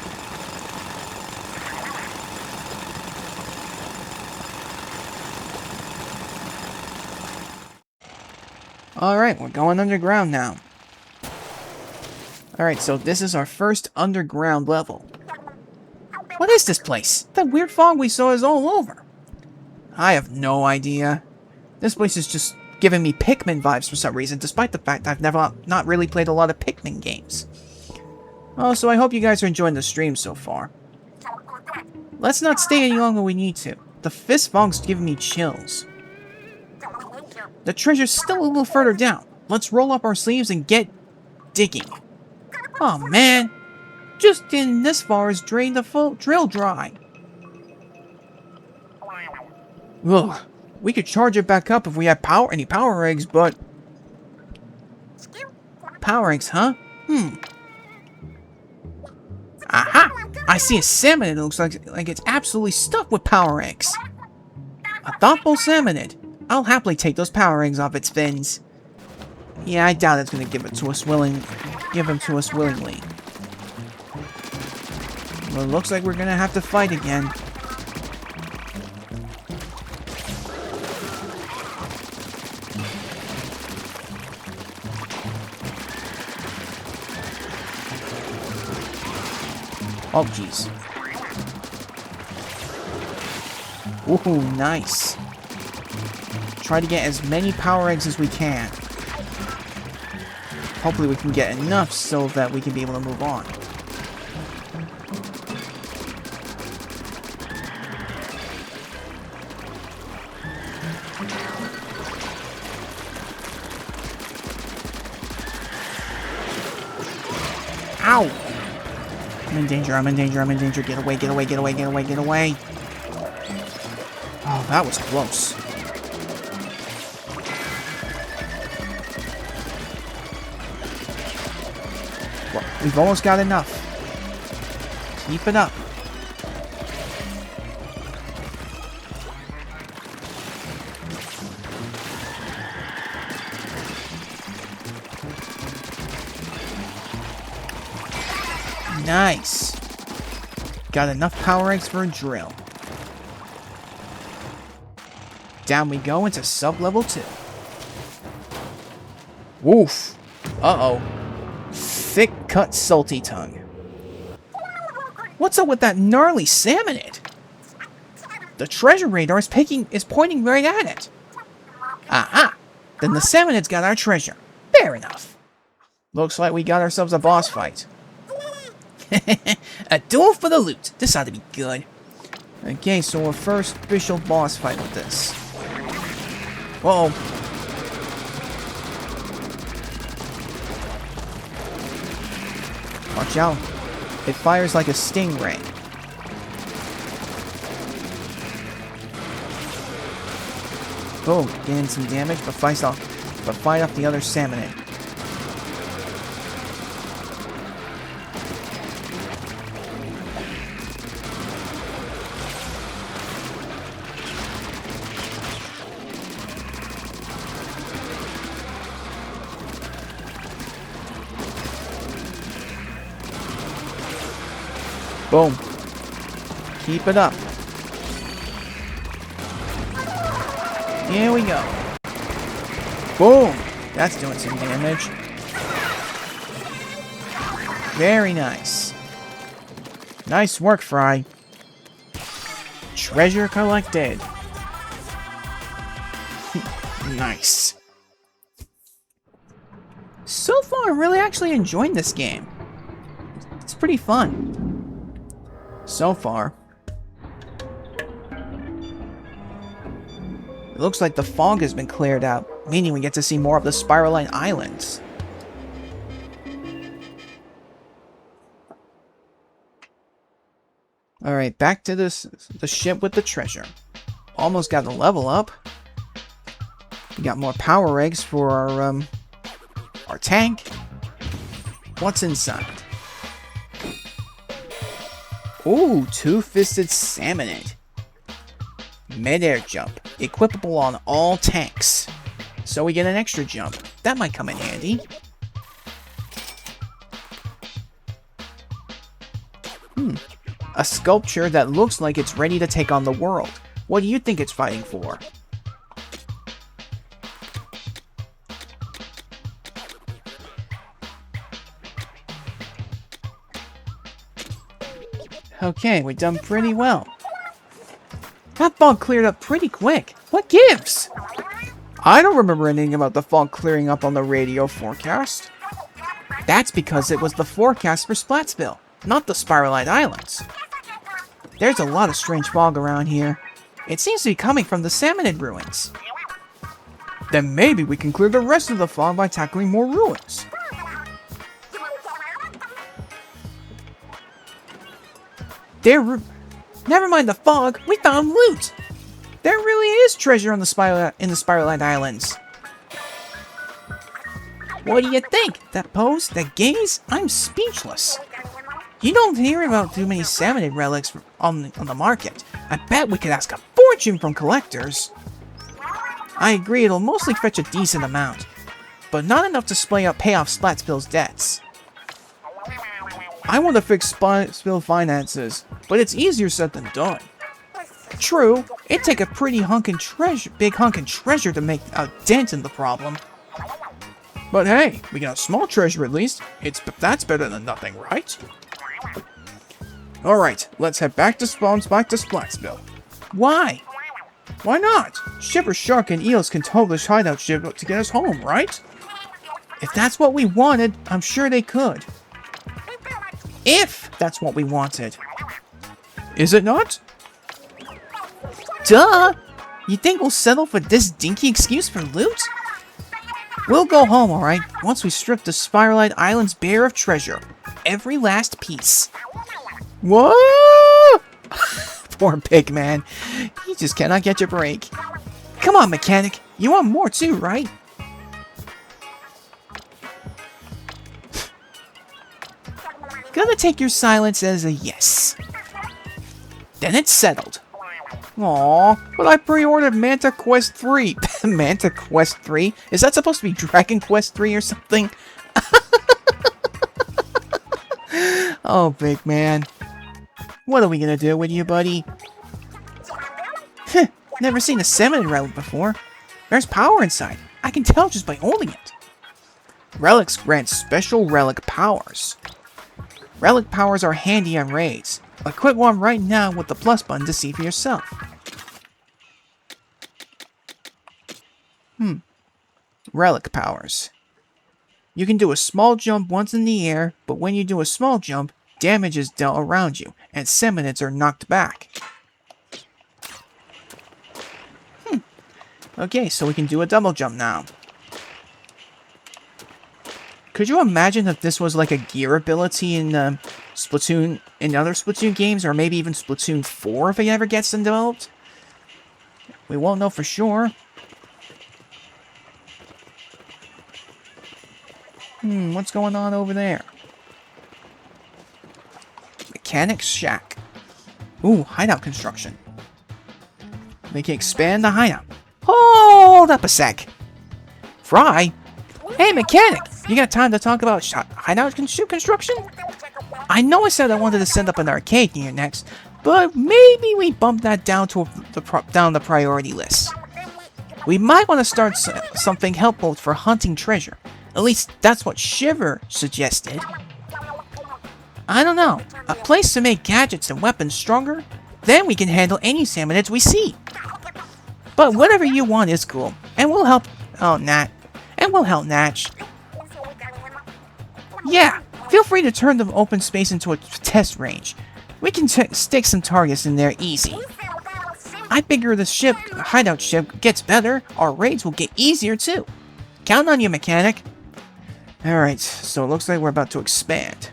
Alright, we're going underground now. Alright, so this is our first underground level. What is this place? That weird fog we saw is all over. I have no idea. This place is just giving me Pikmin vibes for some reason, despite the fact I've not really played a lot of Pikmin games. Oh, so I hope you guys are enjoying the stream so far. Let's not stay any longer than we need to. The fist fog's giving me chills. The treasure's still a little further down. Let's roll up our sleeves and get digging. Oh man, just getting this far has drained the full drill dry. Ugh, we could charge it back up if we had any power eggs, but... Power eggs, huh? Aha! I see a salmon and it looks like it's absolutely stuck with power eggs. A thoughtful salmonid. I'll happily take those power eggs off its fins. Yeah, I doubt it's gonna give them to us willingly. Well, it looks like we're gonna have to fight again. Oh, jeez. Ooh, nice. Try to get as many power eggs as we can. Hopefully we can get enough so that we can be able to move on. Ow! I'm in danger, I'm in danger, I'm in danger. Get away, get away, get away, get away, get away. Oh, that was close. Well, we've almost got enough. Keep it up. Nice. Got enough power eggs for a drill. Down we go into sub-level 2. Woof. Uh-oh. Thick cut salty tongue. What's up with that gnarly salmonid? The treasure radar is pointing right at it. Aha! Then the salmonid's got our treasure. Fair enough. Looks like we got ourselves a boss fight. A duel for the loot. This ought to be good. Okay, so our first official boss fight with this. Uh-oh. Watch out. It fires like a stingray. Boom, getting some damage, but fight off the other salmonid. Boom. Keep it up. Here we go. Boom. That's doing some damage. Very nice. Nice work, Fry. Treasure collected. Nice. So far, I'm really actually enjoying this game. It's pretty fun. So far. It looks like the fog has been cleared out, meaning we get to see more of the Spiraline Islands. Alright, back to the ship with the treasure. Almost got the level up. We got more power eggs for our tank. What's inside? Ooh, two-fisted salmonid. Mid-air jump. Equipable on all tanks. So we get an extra jump. That might come in handy. A sculpture that looks like it's ready to take on the world. What do you think it's fighting for? Okay, we've done pretty well. That fog cleared up pretty quick. What gives? I don't remember anything about the fog clearing up on the radio forecast. That's because it was the forecast for Splatsville, not the Spiralite Islands. There's a lot of strange fog around here. It seems to be coming from the Salmonid ruins. Then maybe we can clear the rest of the fog by tackling more ruins. Never mind the fog, we found loot! There really is treasure on the Spiralite Islands. What do you think? That pose? That gaze? I'm speechless. You don't hear about too many Salmonid relics on the market. I bet we could ask a fortune from collectors. I agree, it'll mostly fetch a decent amount, but not enough to pay off Splatsville's debts. I want to fix Splatsville finances, but it's easier said than done. True, it'd take a pretty big hunk of treasure to make a dent in the problem. But hey, we got a small treasure at least. That's better than nothing, right? Alright, let's head back to Splatsville. Why? Why not? Shiver Shark and Eels can tow this hideout ship to get us home, right? If that's what we wanted, I'm sure they could. If that's what we wanted. Is it not? Duh! You think we'll settle for this dinky excuse for loot? We'll go home, alright, once we strip the Spiralite Islands bare of treasure. Every last piece. What? Poor pig man. He just cannot get a break. Come on, mechanic. You want more too, right? Gonna take your silence as a yes. Then it's settled. Aw, but I pre-ordered Manta Quest 3. Manta Quest 3? Is that supposed to be Dragon Quest 3 or something? Oh, big man. What are we gonna do with you, buddy? Never seen a Salmonid relic before. There's power inside. I can tell just by holding it. Relics grant special relic powers. Relic powers are handy on raids. Equip one right now with the plus button to see for yourself. Relic powers. You can do a small jump once in the air, but when you do a small jump, damage is dealt around you, and Salmonids are knocked back. Okay, so we can do a double jump now. Could you imagine if this was like a gear ability in Splatoon, in other Splatoon games, or maybe even Splatoon 4 if it ever gets developed? We won't know for sure. What's going on over there? Mechanic Shack. Ooh, hideout construction. They can expand the hideout. Hold up a sec. Fry? Hey, mechanic! You got time to talk about hideout construction? I know I said I wanted to set up an arcade near next, but maybe we bump that down to down the priority list. We might want to start something helpful for hunting treasure. At least that's what Shiver suggested. I don't know. A place to make gadgets and weapons stronger? Then we can handle any Salmonids we see. But whatever you want is cool, and we'll help. Oh, Nat. And we'll help Natch. Yeah, feel free to turn the open space into a test range. We can stick some targets in there easy. I figure the hideout ship gets better, our raids will get easier too. Count on you, mechanic. Alright, so it looks like we're about to expand.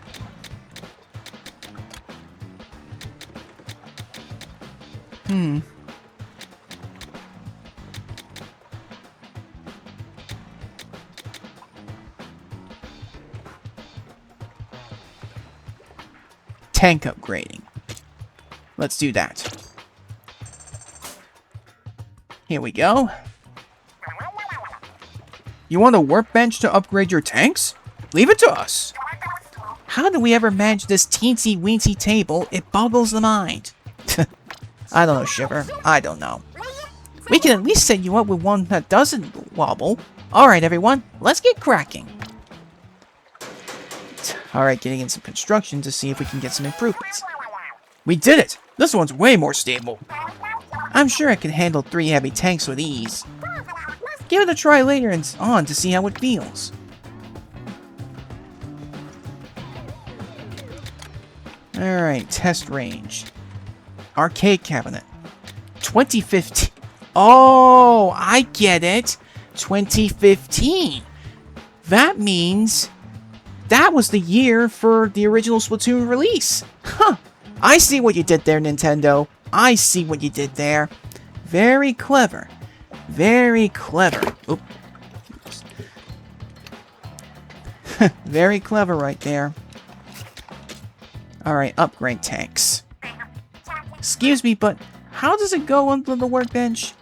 tank upgrading. Let's do that. Here we go. You want a workbench to upgrade your tanks? Leave it to us. How do we ever manage this teensy-weensy table? It boggles the mind. I don't know, Shiver. I don't know. We can at least set you up with one that doesn't wobble. Alright, everyone. Let's get cracking. Alright, getting in some construction to see if we can get some improvements. We did it! This one's way more stable. I'm sure I can handle 3 heavy tanks with ease. Give it a try later on to see how it feels. Alright, test range. Arcade cabinet. 2015. Oh, I get it. 2015. That means that was the year for the original Splatoon release. Huh. I see what you did there, Nintendo. I see what you did there. Very clever. Very clever. Oops. Very clever right there. Alright, upgrade tanks. Excuse me, but how does it go onto the workbench?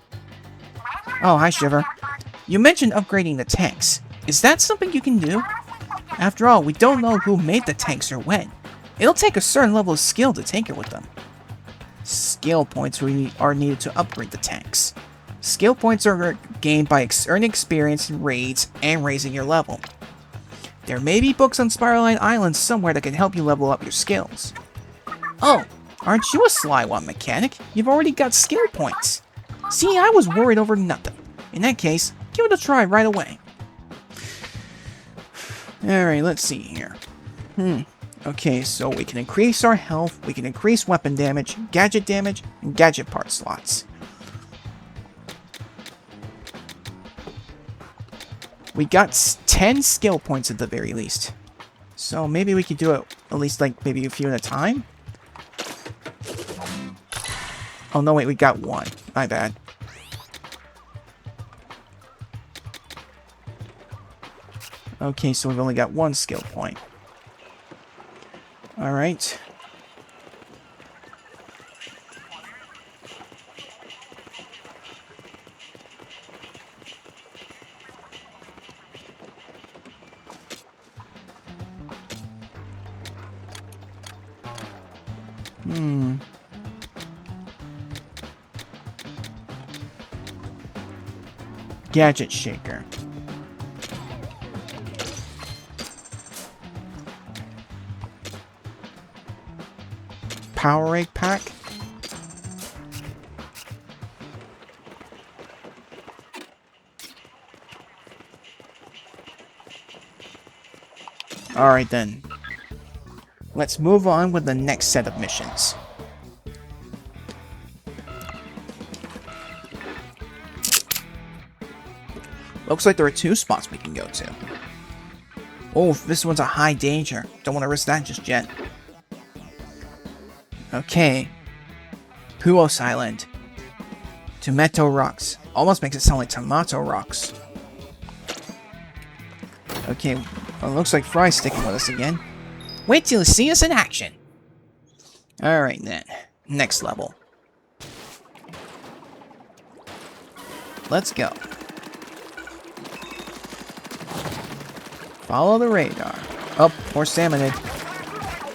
Oh, hi, Shiver. You mentioned upgrading the tanks. Is that something you can do? After all, we don't know who made the tanks or when. It'll take a certain level of skill to tinker with them. Skill points are needed to upgrade the tanks. Skill points are gained by earning experience in raids and raising your level. There may be books on Spiraline Island somewhere that can help you level up your skills. Oh, aren't you a sly one, mechanic? You've already got skill points. See, I was worried over nothing. In that case, give it a try right away. Alright, let's see here. Okay, so we can increase our health, we can increase weapon damage, and gadget part slots. We got 10 skill points at the very least. So maybe we could do it at least like maybe a few at a time? Oh no, wait, we got 1. My bad. Okay, so we've only got 1 skill point. Alright. Gadget shaker. Power egg pack. Alright then. Let's move on with the next set of missions. Looks like there are 2 spots we can go to. Oh, this one's a high danger. Don't want to risk that just yet. Okay. Puos Island. Tomato Rocks. Almost makes it sound like Tomato Rocks. Okay, well, it looks like Fry's sticking with us again. Wait till you see us in action. Alright then. Next level. Let's go. Follow the radar. Oh, more salmonid.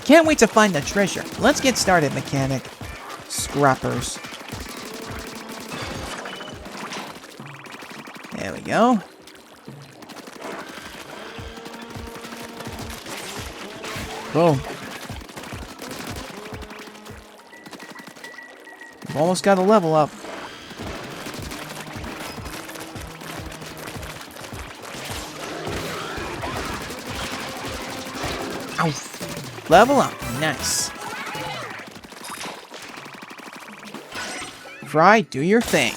Can't wait to find the treasure. Let's get started, mechanic. Scrappers. There we go. Boom. We've almost got a level up. Ow. Level up. Nice. Fry, do your thing.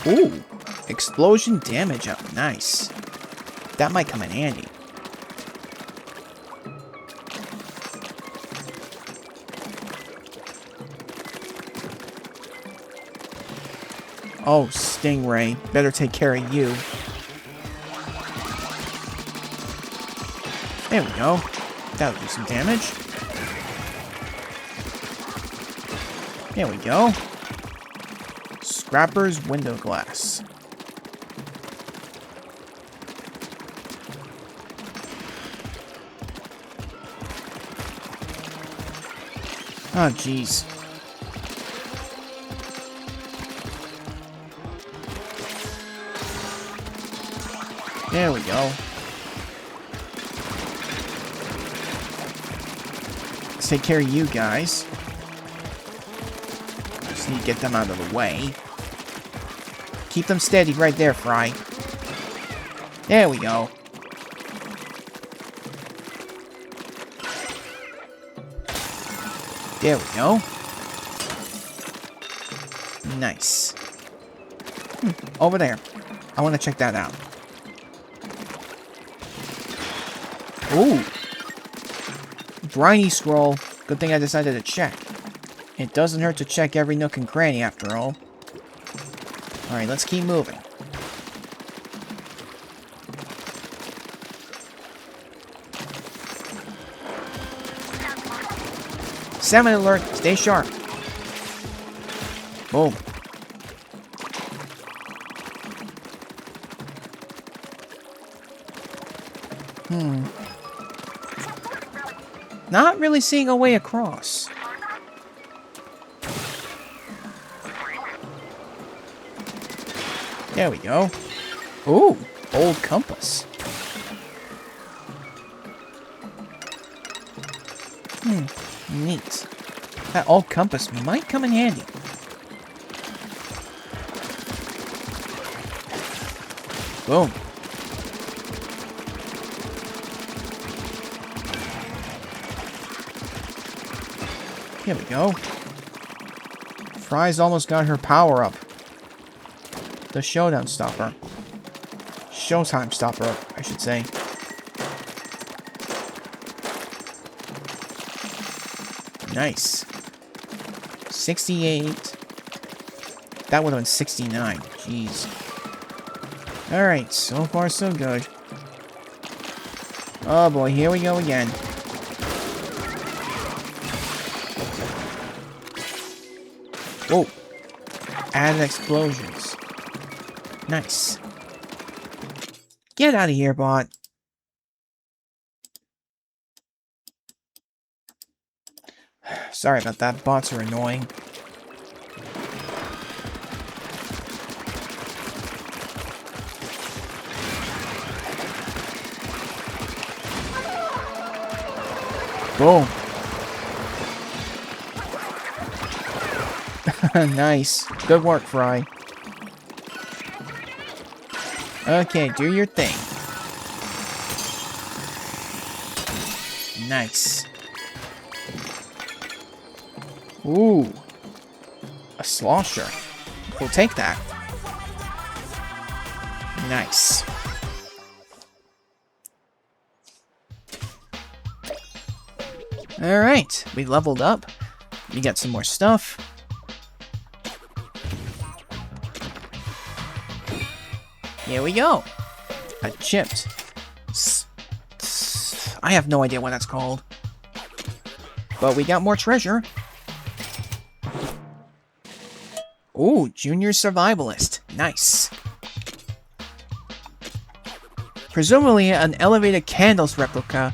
Ooh. Explosion damage up. Nice. That might come in handy. Oh, Stingray. Better take care of you. There we go. That'll do some damage. There we go. Scrapper's window glass. Oh, jeez. There we go. Let's take care of you guys. Just need to get them out of the way. Keep them steady right there, Fry. There we go. There we go. Nice. Over there. I want to check that out. Ooh. Briny scroll. Good thing I decided to check. It doesn't hurt to check every nook and cranny after all. Alright, let's keep moving. Salmon alert! Stay sharp! Boom. Not really seeing a way across. There we go. Ooh, old compass. Neat. That old compass might come in handy. Boom. Here we go. Fry's almost got her power up. The showdown stopper. Showtime stopper, I should say. Nice. 68. That would have been 69. Jeez. Alright, so far so good. Oh boy, here we go again. Whoa. Added explosions. Nice. Get out of here, bot. Sorry about that. Bots are annoying. Boom. Nice. Good work, Fry. Okay, do your thing. Nice. Ooh. A slosher. We'll take that. Nice. Alright, we leveled up. We got some more stuff. Here we go. A chipped. I have no idea what that's called. But we got more treasure. Ooh, Junior Survivalist. Nice. Presumably an elevated candles replicant.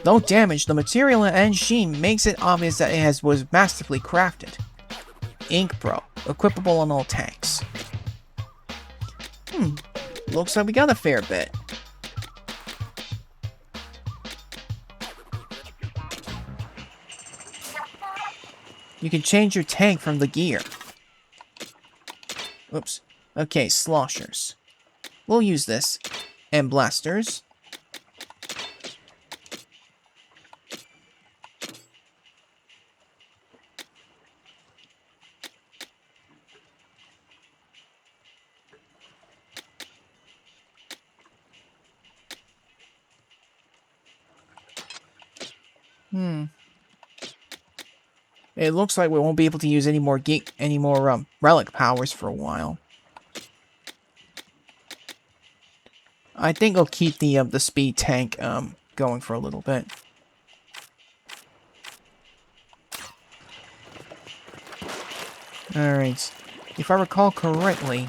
Though damaged, the material and sheen makes it obvious that it was masterfully crafted. Ink Pro. Equipable on all tanks. Looks like we got a fair bit. You can change your tank from the gear. Oops. Okay, sloshers. We'll use this. And blasters. It looks like we won't be able to use any more relic powers for a while. I think I'll keep the speed tank going for a little bit. Alright. If I recall correctly...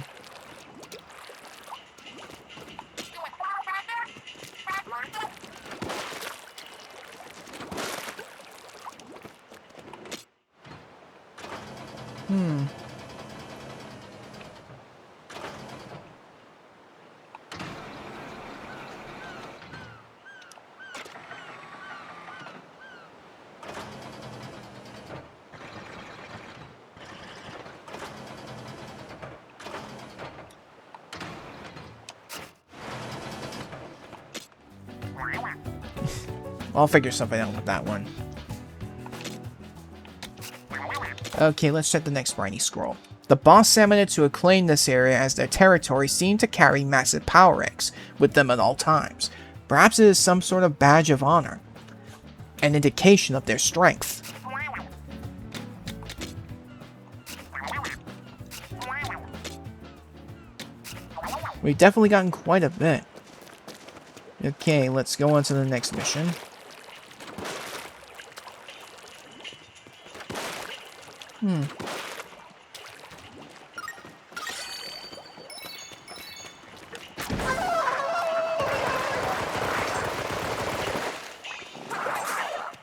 I'll figure something out with that one. Okay, let's check the next briny scroll. The boss summoned to acclaim this area as their territory seemed to carry massive power eggs with them at all times. Perhaps it is some sort of badge of honor. An indication of their strength. We've definitely gotten quite a bit. Okay, let's go on to the next mission.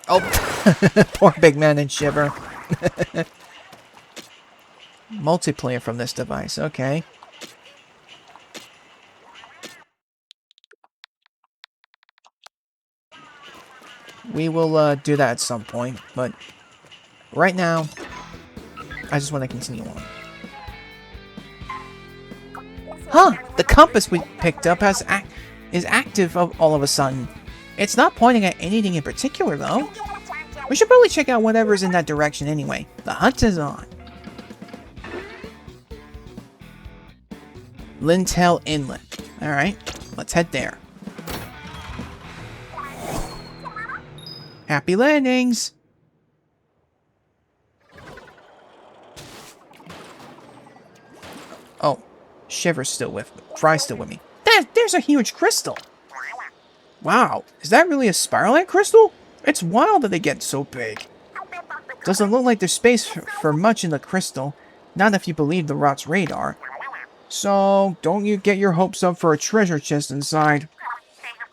Oh, poor Big Man and Shiver. Multiplayer from this device, okay. We will do that at some point, but right now, I just want to continue on. Huh! The compass we picked up is active all of a sudden. It's not pointing at anything in particular, though. We should probably check out whatever's in that direction anyway. The hunt is on. Lintel Inlet. Alright, let's head there. Happy landings! Oh, Shiver's still with me. Fry's still with me. There's a huge crystal! Wow, is that really a Spiralite crystal? It's wild that they get so big. Doesn't look like there's space for much in the crystal, not if you believe the rot's radar. So, don't you get your hopes up for a treasure chest inside.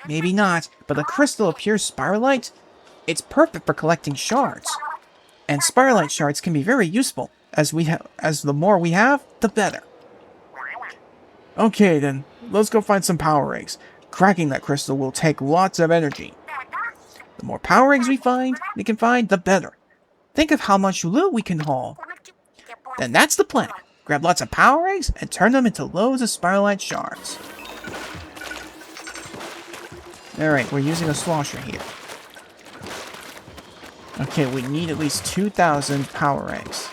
Maybe not, but the crystal of pure Spiralite? It's perfect for collecting shards. And Spiralite shards can be very useful, as the more we have, the better. Okay then, let's go find some power eggs. Cracking that crystal will take lots of energy. The more power eggs we can find, the better. Think of how much loot we can haul. Then that's the plan. Grab lots of power eggs and turn them into loads of Spiralite shards. Alright, we're using a slosher here. Okay, we need at least 2,000 power eggs.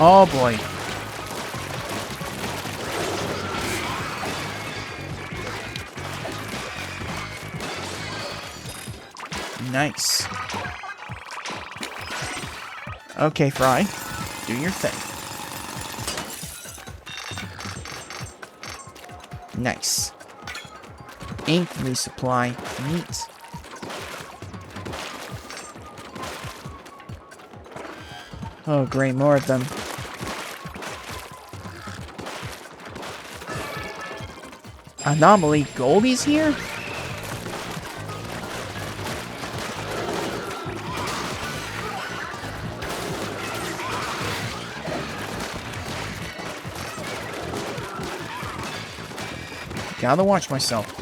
Oh boy. Nice. Okay, Fry. Do your thing. Nice. Ink resupply. Neat. Oh, great, more of them. Anomaly Goldie's here? Gotta watch myself.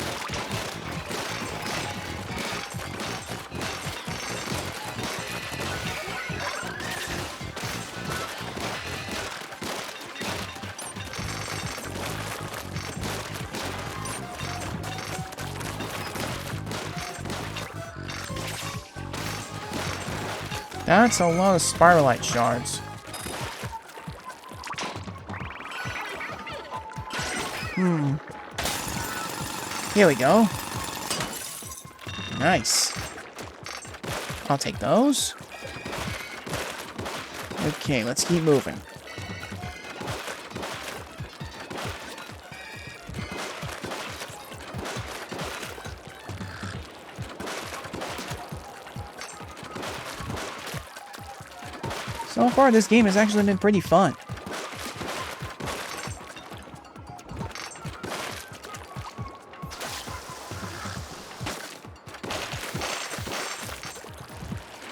That's a lot of Spiralite shards. Here we go. Nice. I'll take those. Okay, let's keep moving. So far, this game has actually been pretty fun.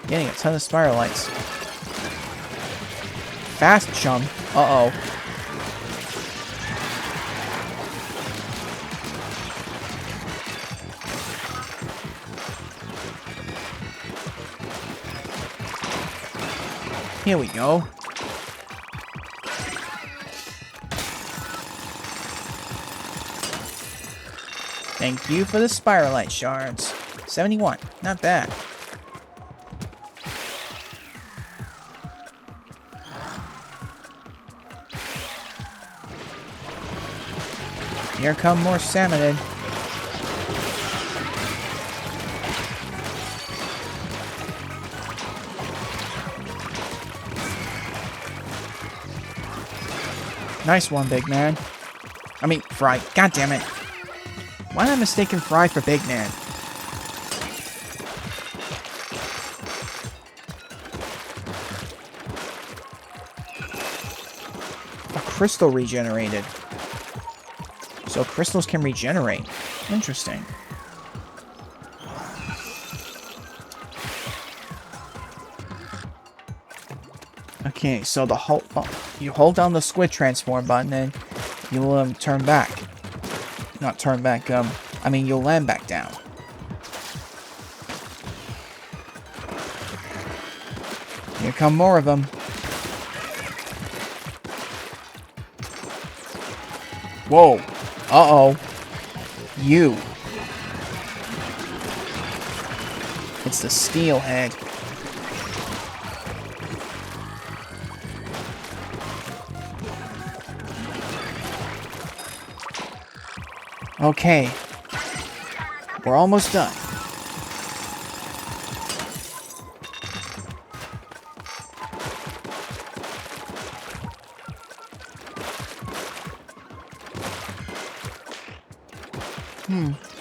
Getting a ton of spiral lights. Fast, chum. Uh-oh. Here we go. Thank you for the spiralite shards. 71. Not bad. Here come more salmonid. Nice one, big man. I mean, Fry. God damn it. Why am I mistaking Fry for big man? A crystal regenerated. So crystals can regenerate. Interesting. Okay, so you hold down the squid transform button and you'll turn back. Not turn back, I mean you'll land back down. Here come more of them. Whoa. Uh-oh. You. It's the steelhead. Okay. We're almost done.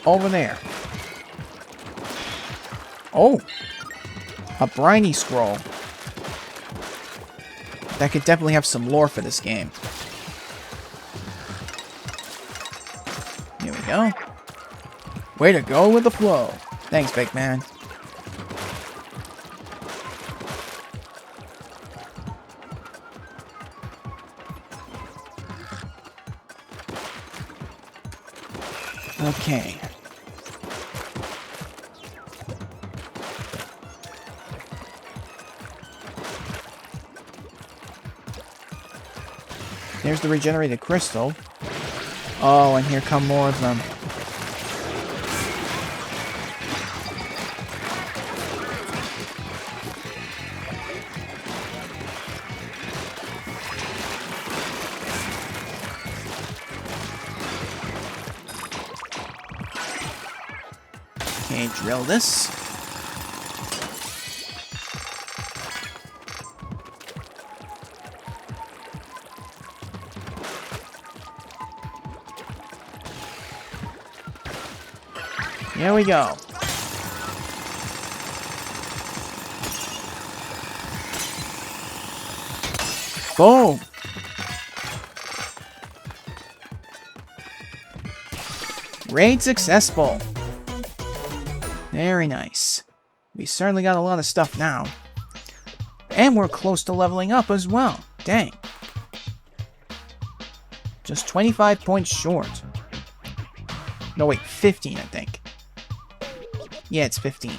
Over there. Oh! A briny scroll. That could definitely have some lore for this game. Here we go. Way to go with the flow. Thanks, big man. Okay. There's the regenerated crystal. Oh, and here come more of them. Okay, drill this. Here we go. Boom! Raid successful. Very nice. We certainly got a lot of stuff now. And we're close to leveling up as well. Dang. Just 25 points short. No, wait, 15, I think. Yeah, it's 15.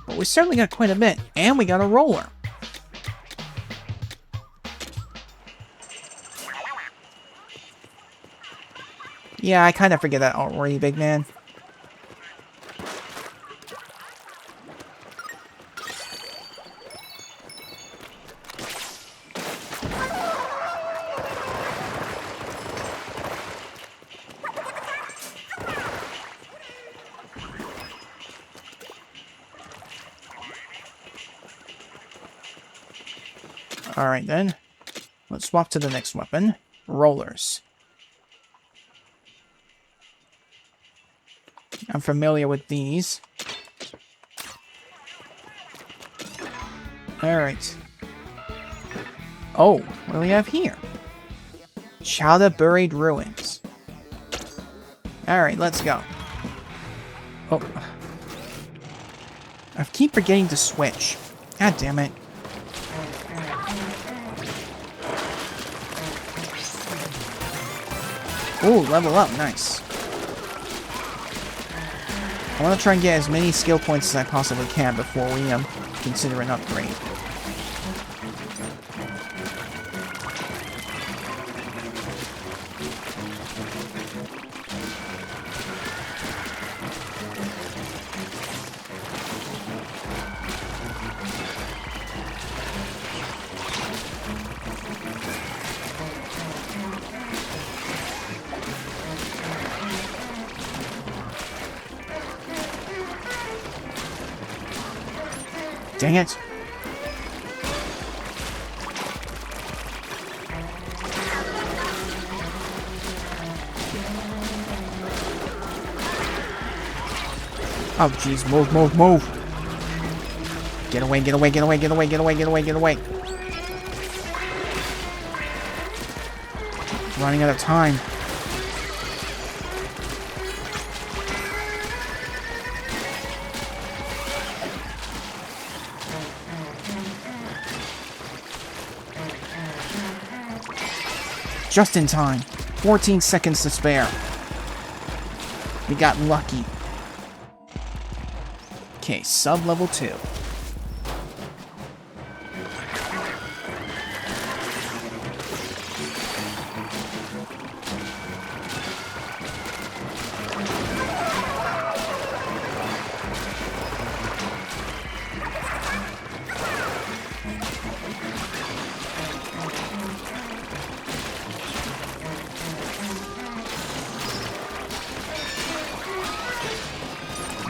But we certainly got quite a bit. And we got a roller. Yeah, I kind of forget that already, big man. Alright then. Let's swap to the next weapon. Rollers. I'm familiar with these. Alright. Oh, what do we have here? Chowder Buried Ruins. Alright, let's go. Oh. I keep forgetting to switch. God damn it. Ooh, level up, nice. I want to try and get as many skill points as I possibly can before we consider an upgrade. Dang it. Oh, jeez. Move, move, move. Get away, get away, get away, get away, get away, get away, get away. Running out of time. Just in time. 14 seconds to spare. We got lucky. Okay, sub-level 2.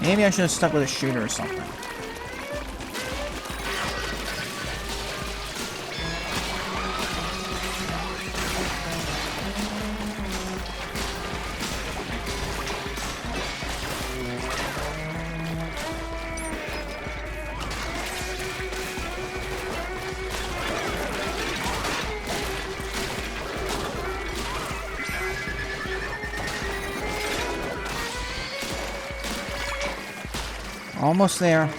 Maybe I should have stuck with a shooter or something. Almost there.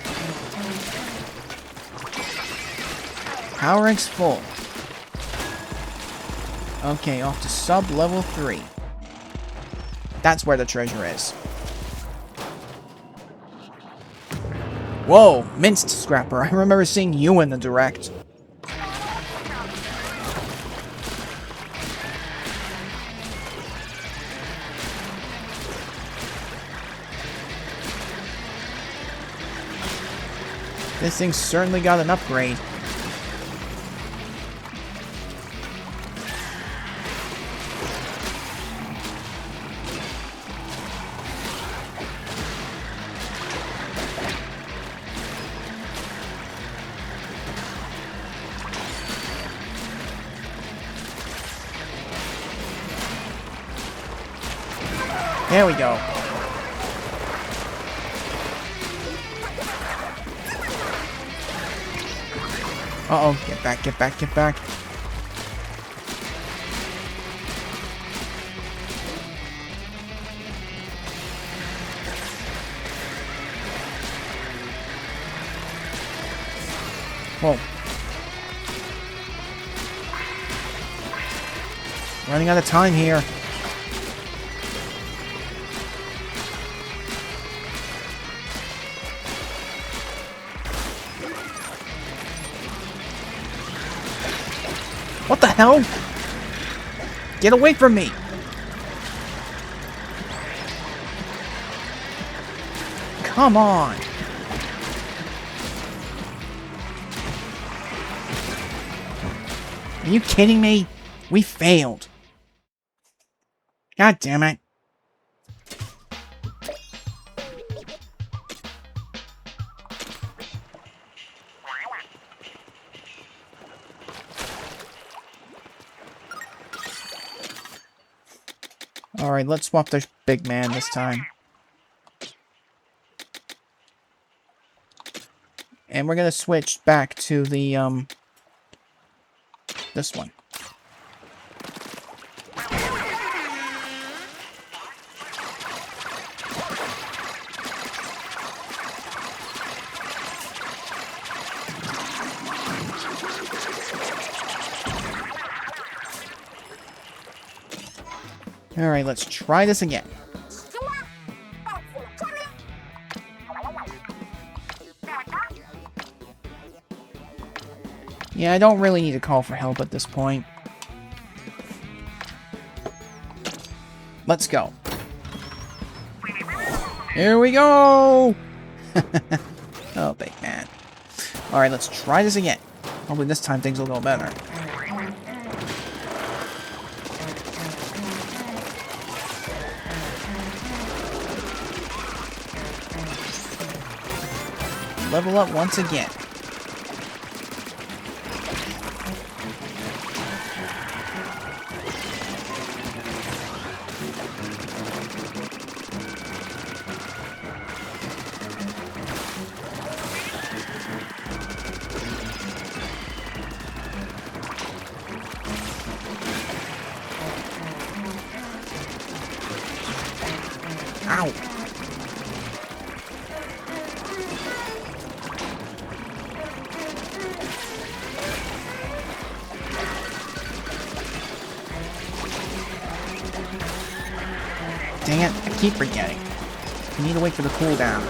Power rank's full. Okay, off to sub-level 3. That's where the treasure is. Whoa, minced scrapper. I remember seeing you in the direct. This thing's certainly got an upgrade. There we go. Uh-oh, get back, get back, get back. Whoa. Running out of time here. What the hell? Get away from me! Come on! Are you kidding me? We failed. God damn it. Alright, let's swap the big man this time. And we're gonna switch back to the, this one. Alright, let's try this again. Yeah, I don't really need to call for help at this point. Let's go. Here we go! Oh, big man. Alright, let's try this again. Hopefully this time things will go better. Level up once again. Ow! Dang it, I keep forgetting. I need to wait for the cooldown.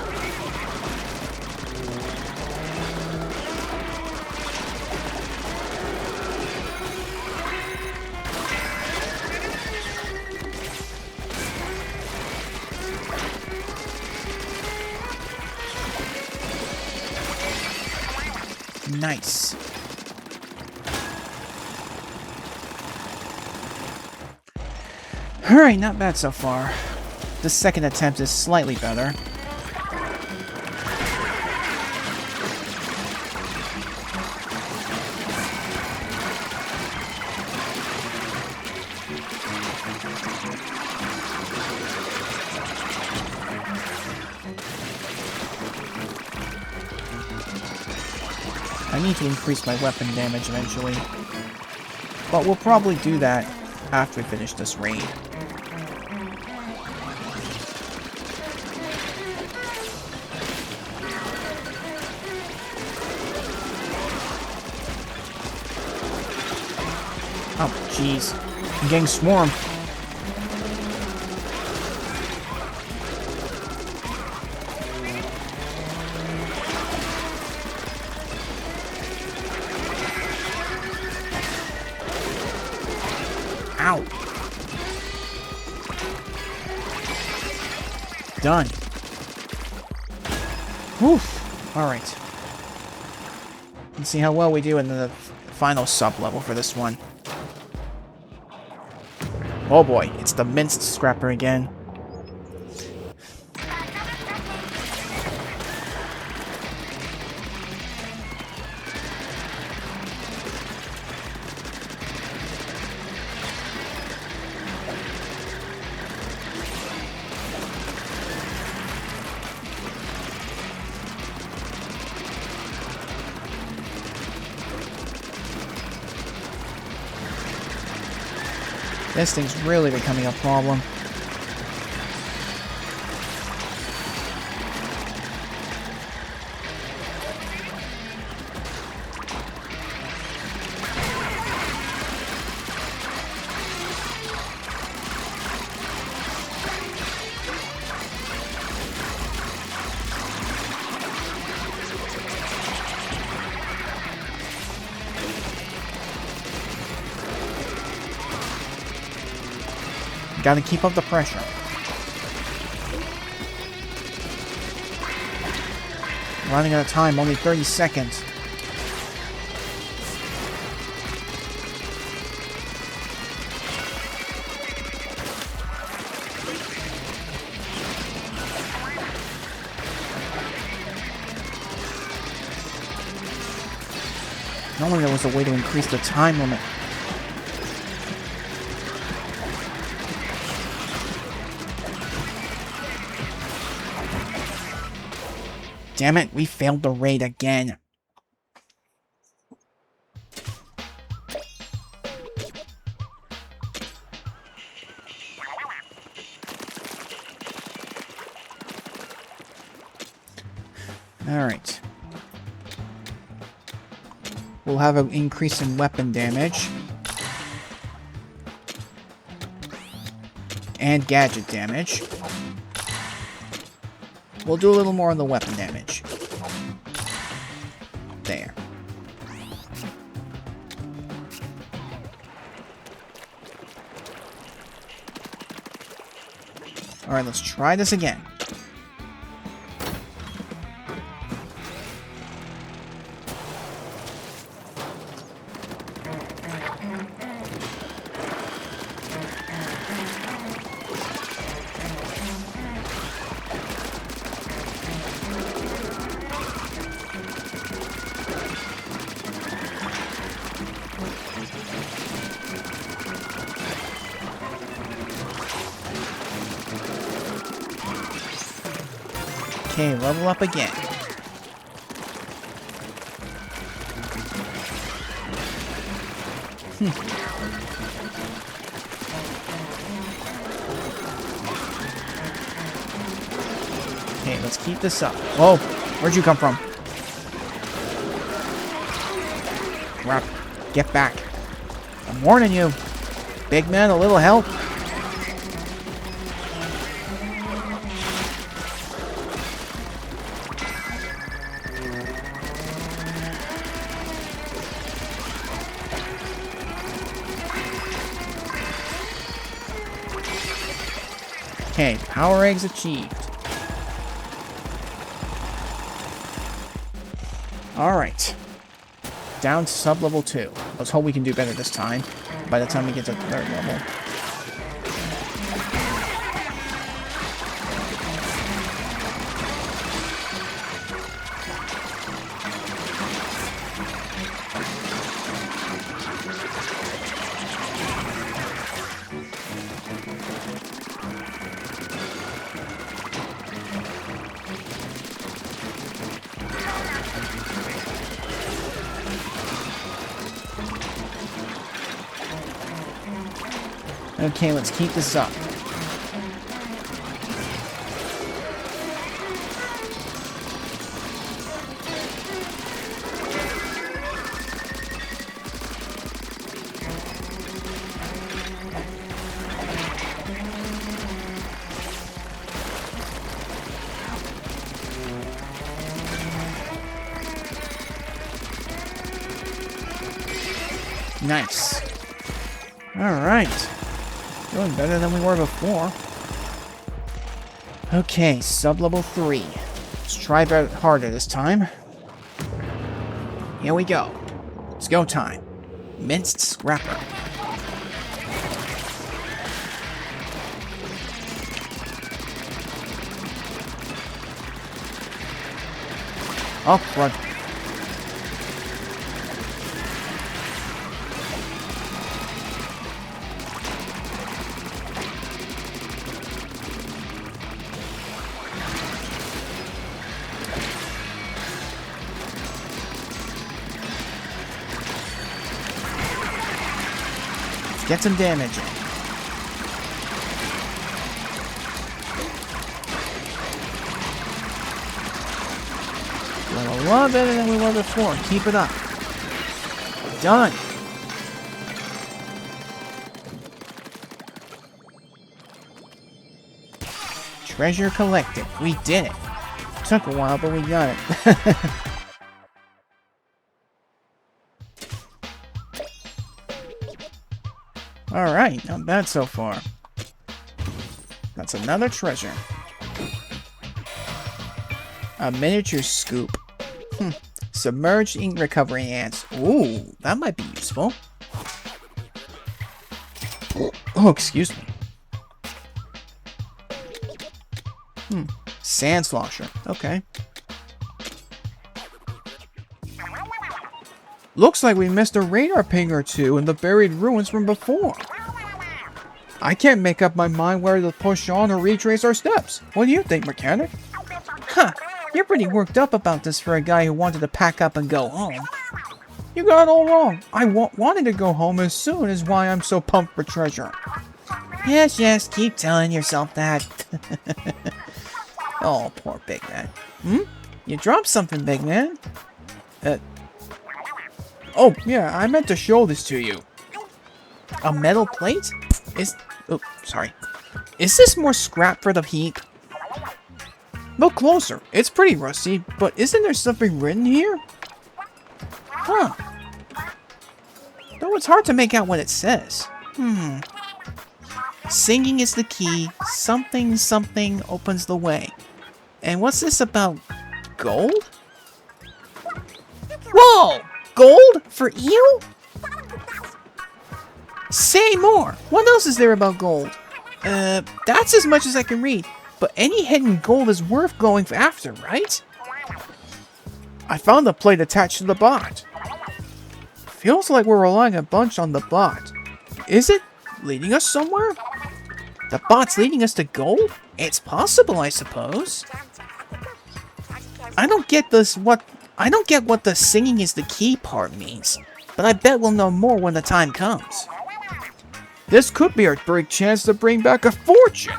Nice. Alright, not bad so far. The second attempt is slightly better. I need to increase my weapon damage eventually. But we'll probably do that after we finish this raid. Oh, jeez. I'm getting swarmed. Ow. Done. Whew. Alright. Let's see how well we do in the final sub-level for this one. Oh boy, it's the minced scrapper again. This thing's really becoming a problem. Gotta keep up the pressure. Running out of time, only 30 seconds. Normally there was a way to increase the time limit. Damn it, we failed the raid again. Alright. We'll have an increase in weapon damage. And gadget damage. We'll do a little more on the weapon damage. There. Alright, let's try this again. Okay, level up again. Okay, let's keep this up. Whoa, where'd you come from? Crap, get back. I'm warning you. Big man, a little help. Okay, power eggs achieved. Alright. Down to sub-level 2. Let's hope we can do better this time. By the time we get to 3rd level. Okay, let's keep this up. Nice. Alright. Doing better than we were before. Okay, sub-level 3. Let's try a bit harder this time. Here we go. It's go time. Minced Scrapper. Oh, crud. Get some damage in. We're a lot better than we were before. Keep it up. Done. Treasure collected. We did it. Took a while, but we got it. Alright, not bad so far. That's another treasure. A miniature scoop. Submerged ink recovery ants. Ooh, that might be useful. Oh, excuse me. Sand slosher. Okay. Looks like we missed a radar ping or two in the buried ruins from before. I can't make up my mind whether to push on or retrace our steps. What do you think, mechanic? Huh. You're pretty worked up about this for a guy who wanted to pack up and go home. You got it all wrong. I wanted to go home as soon as why I'm so pumped for treasure. Yes, yes, keep telling yourself that. Oh, poor Big Man. You dropped something, Big Man. Oh, yeah, I meant to show this to you. A metal plate? Oh, sorry. Is this more scrap for the heap? Look closer. It's pretty rusty, but isn't there something written here? Huh. Though it's hard to make out what it says. Singing is the key. Something, something opens the way. And what's this about gold? Whoa! Gold? For you? Say more! What else is there about gold? That's as much as I can read. But any hidden gold is worth going after, right? I found the plate attached to the bot. Feels like we're relying a bunch on the bot. Is it leading us somewhere? The bot's leading us to gold? It's possible, I suppose. I don't get what the singing is the key part means, but I bet we'll know more when the time comes. This could be our big chance to bring back a fortune.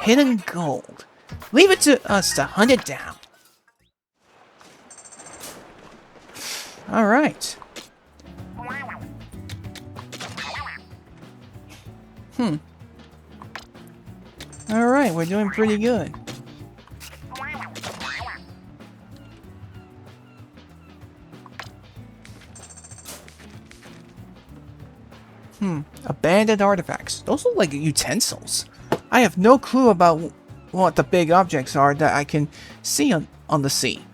Hidden gold. Leave it to us to hunt it down. Alright. Alright, we're doing pretty good. Abandoned artifacts. Those look like utensils. I have no clue about what the big objects are that I can see on the sea.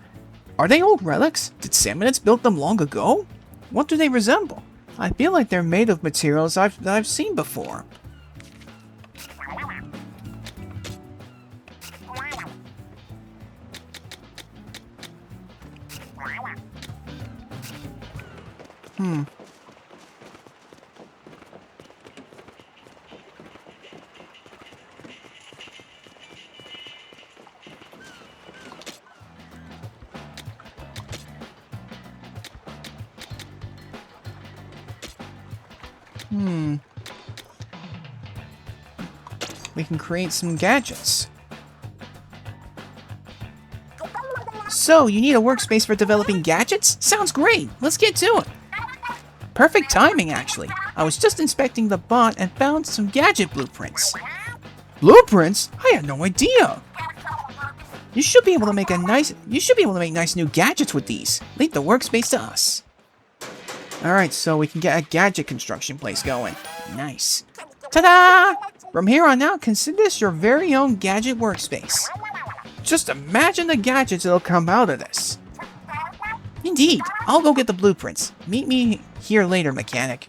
Are they old relics? Did Salmonids build them long ago? What do they resemble? I feel like they're made of materials that I've seen before. We can create some gadgets. So, you need a workspace for developing gadgets? Sounds great! Let's get to it! Perfect timing, actually. I was just inspecting the bot and found some gadget blueprints. Blueprints? I had no idea. You should be able to make nice new gadgets with these. Leave the workspace to us. Alright, so we can get a gadget construction place going. Nice. Ta-da! From here on out, consider this your very own gadget workspace. Just imagine the gadgets that'll come out of this. Indeed. I'll go get the blueprints. Meet me here later, mechanic.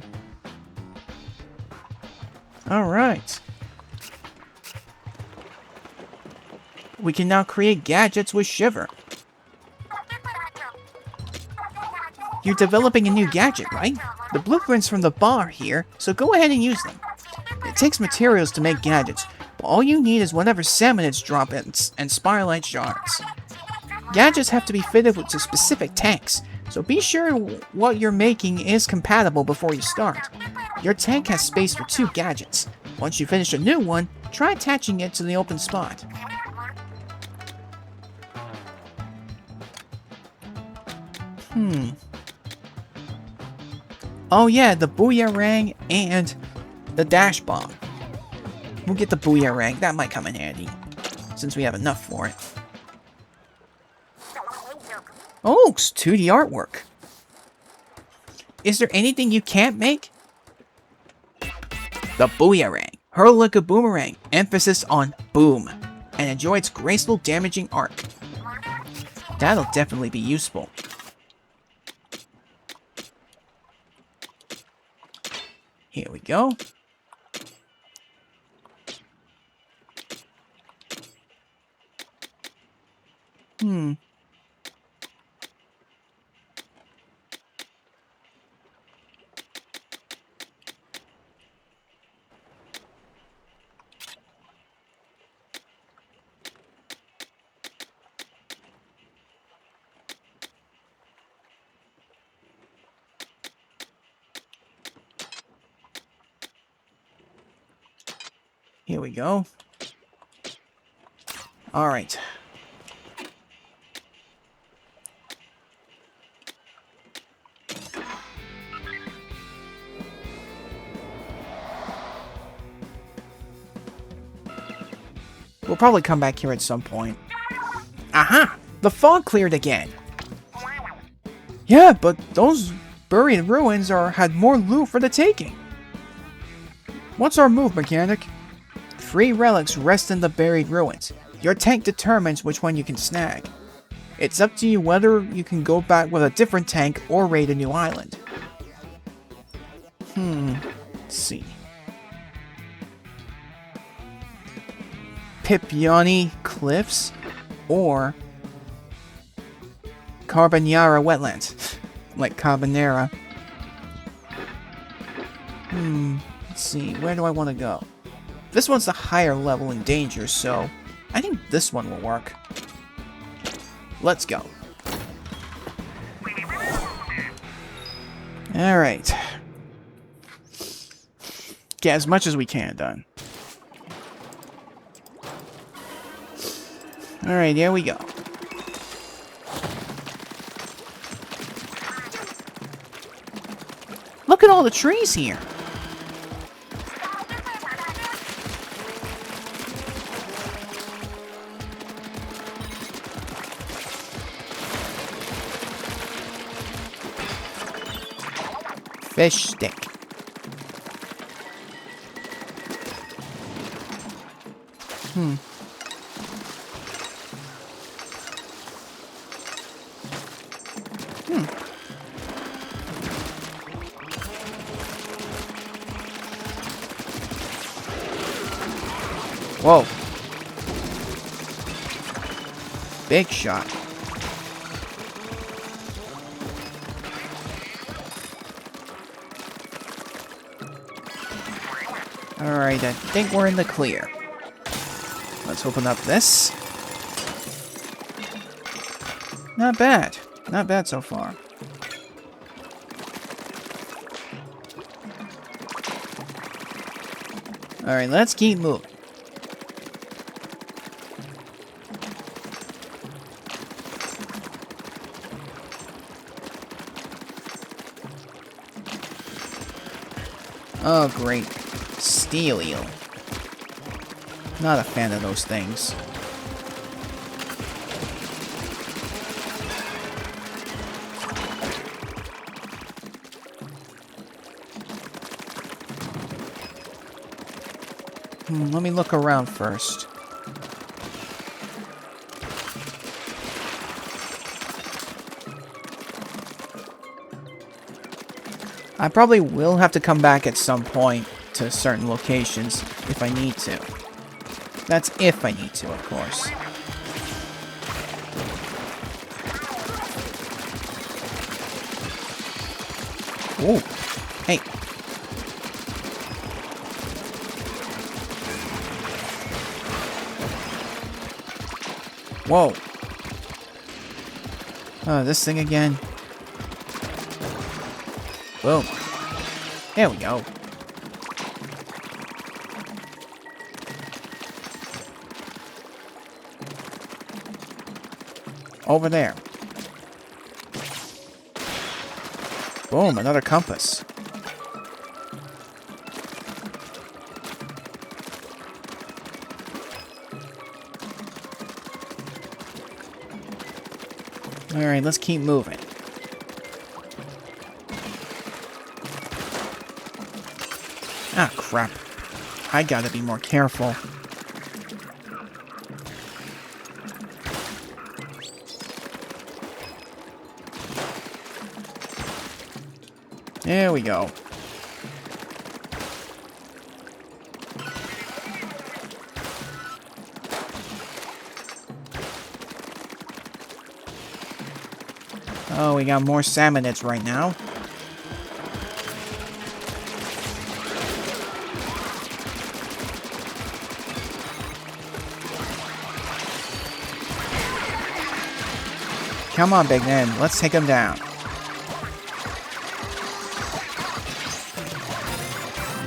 Alright. We can now create gadgets with Shiver. You're developing a new gadget, right? The blueprints from the bar here, so go ahead and use them. It takes materials to make gadgets, but all you need is whatever Salmonids drop in and Spiralite shards. Gadgets have to be fitted to specific tanks, so be sure what you're making is compatible before you start. Your tank has space for 2 gadgets. Once you finish a new one, try attaching it to the open spot. Oh yeah, the Booyarang and the Dash Bomb. We'll get the Booyarang, that might come in handy, since we have enough for it. Oh, it's 2D artwork. Is there anything you can't make? The Booyarang. Hurl like a boomerang. Emphasis on boom. And enjoy its graceful damaging arc. That'll definitely be useful. Here we go. Here we go. Alright. We'll probably come back here at some point. Aha! The fog cleared again! Yeah, but those buried ruins had more loot for the taking. What's our move, mechanic? 3 relics rest in the buried ruins. Your tank determines which one you can snag. It's up to you whether you can go back with a different tank or raid a new island. Let's see. Pipiani Cliffs or Carbonara Wetlands. Like Carbonara. Let's see, where do I want to go? This one's a higher level in danger, so I think this one will work. Let's go. Alright. Get as much as we can done. Alright, here we go. Look at all the trees here. Fish stick. Whoa. Big shot. Alright, I think we're in the clear. Let's open up this. Not bad. Not bad so far. Alright, let's keep moving. Oh, great. Steel eel. Not a fan of those things. Let me look around first. I probably will have to come back at some point to certain locations if I need to. That's if I need to, of course. Ooh. Hey. Whoa. Oh, this thing again. Boom. There we go. Over there. Boom, another compass. Alright, let's keep moving. Ah, crap. I gotta be more careful. There we go. Oh, we got more salmonids right now. Come on, big man. Let's take him down.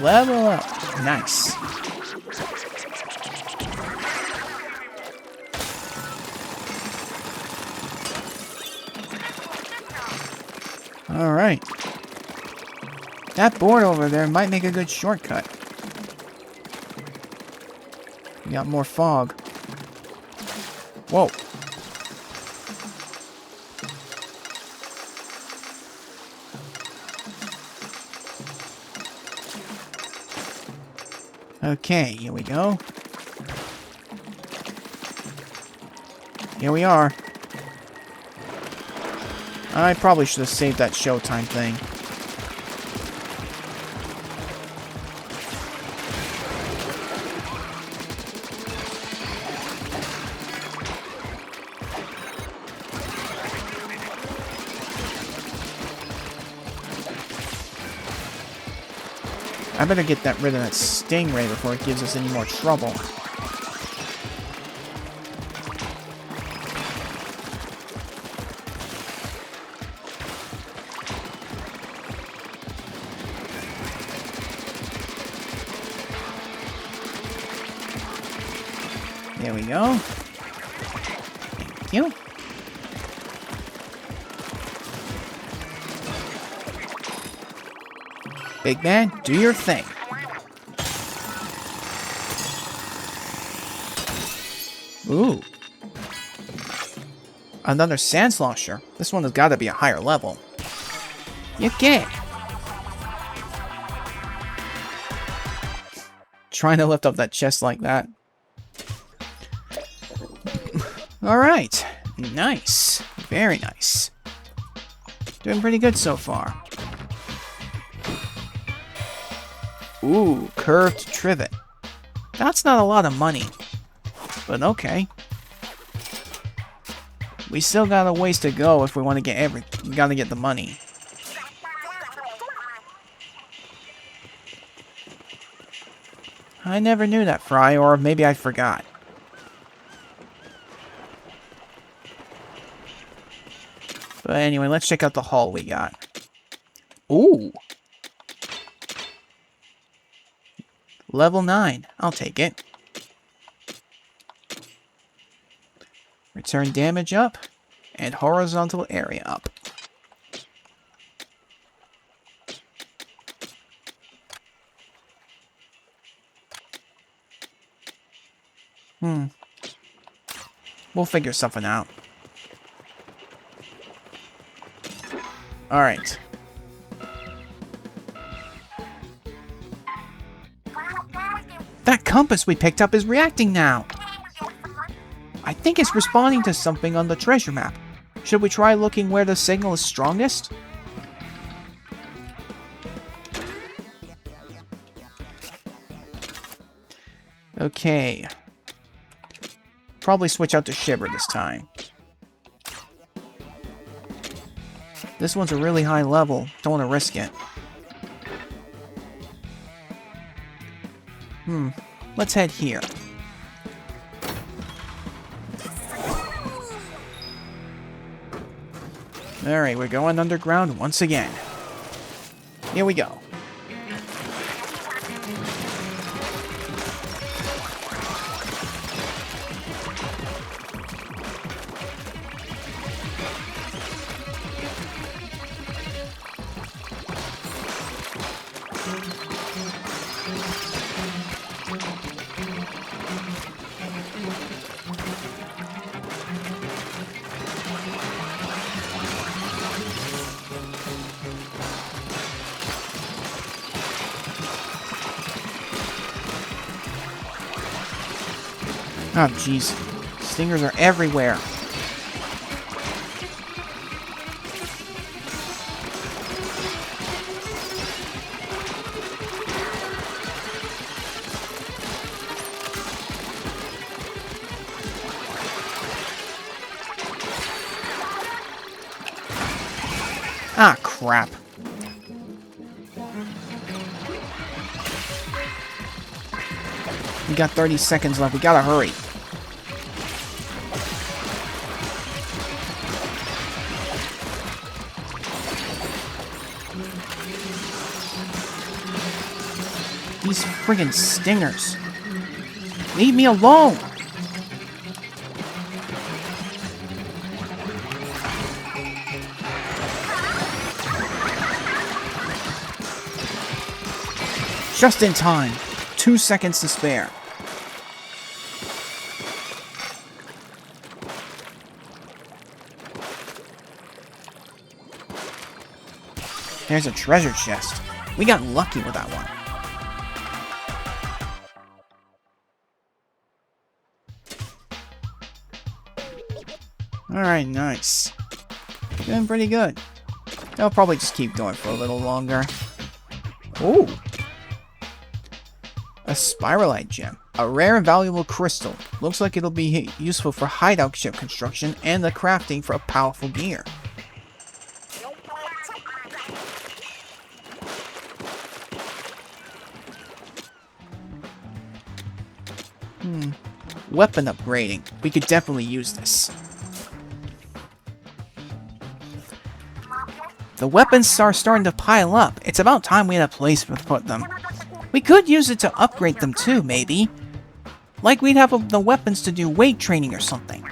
Level up. Nice. Alright. That board over there might make a good shortcut. We got more fog. Whoa. Okay, here we go. Here we are. I probably should have saved that Showtime thing. I better get rid of that stingray before it gives us any more trouble. There we go. Thank you. Big man, do your thing. Ooh. Another sand slosher. This one has got to be a higher level. You get. Trying to lift up that chest like that. Alright. Nice. Very nice. Doing pretty good so far. Ooh, curved trivet. That's not a lot of money. But okay. We still got a ways to go if we want to get we gotta get the money. I never knew that, Fry, or maybe I forgot. But anyway, let's check out the haul we got. Ooh! Level 9. I'll take it. Return damage up, and horizontal area up. We'll figure something out. Alright. That compass we picked up is reacting now. I think it's responding to something on the treasure map. Should we try looking where the signal is strongest? Okay. Probably switch out to Shiver this time. This one's a really high level. Don't want to risk it. Let's head here. Alright, we're going underground once again. Here we go. Oh, jeez. Stingers are everywhere. Ah, crap. We got 30 seconds left. We gotta hurry. These friggin' stingers. Leave me alone! Just in time. 2 seconds to spare. There's a treasure chest. We got lucky with that one. Alright, nice. Doing pretty good. I'll probably just keep going for a little longer. Ooh! A spiralite gem. A rare and valuable crystal. Looks like it'll be useful for hideout ship construction and the crafting for a powerful gear. Weapon upgrading. We could definitely use this. The weapons are starting to pile up. It's about time we had a place to put them. We could use it to upgrade them too, maybe. Like we'd have the weapons to do weight training or something.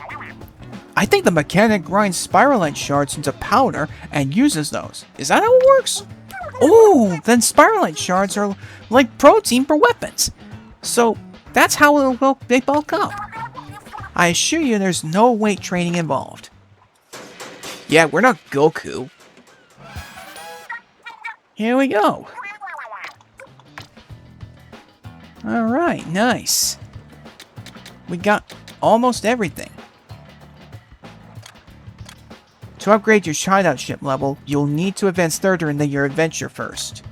I think the mechanic grinds spiralite shards into powder and uses those. Is that how it works? Oh, then spiralite shards are like protein for weapons. So that's how they bulk up. I assure you there's no weight training involved. Yeah, we're not Goku. Here we go. Alright, nice. We got almost everything. To upgrade your hideout ship level, you'll need to advance further in your adventure first.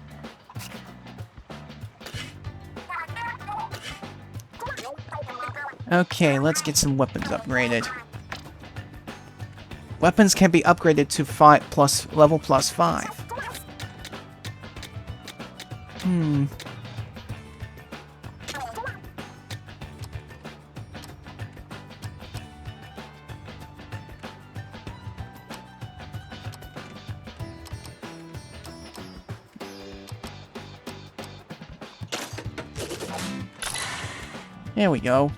Okay, let's get some weapons upgraded. Weapons can be upgraded to level plus 5. There we go.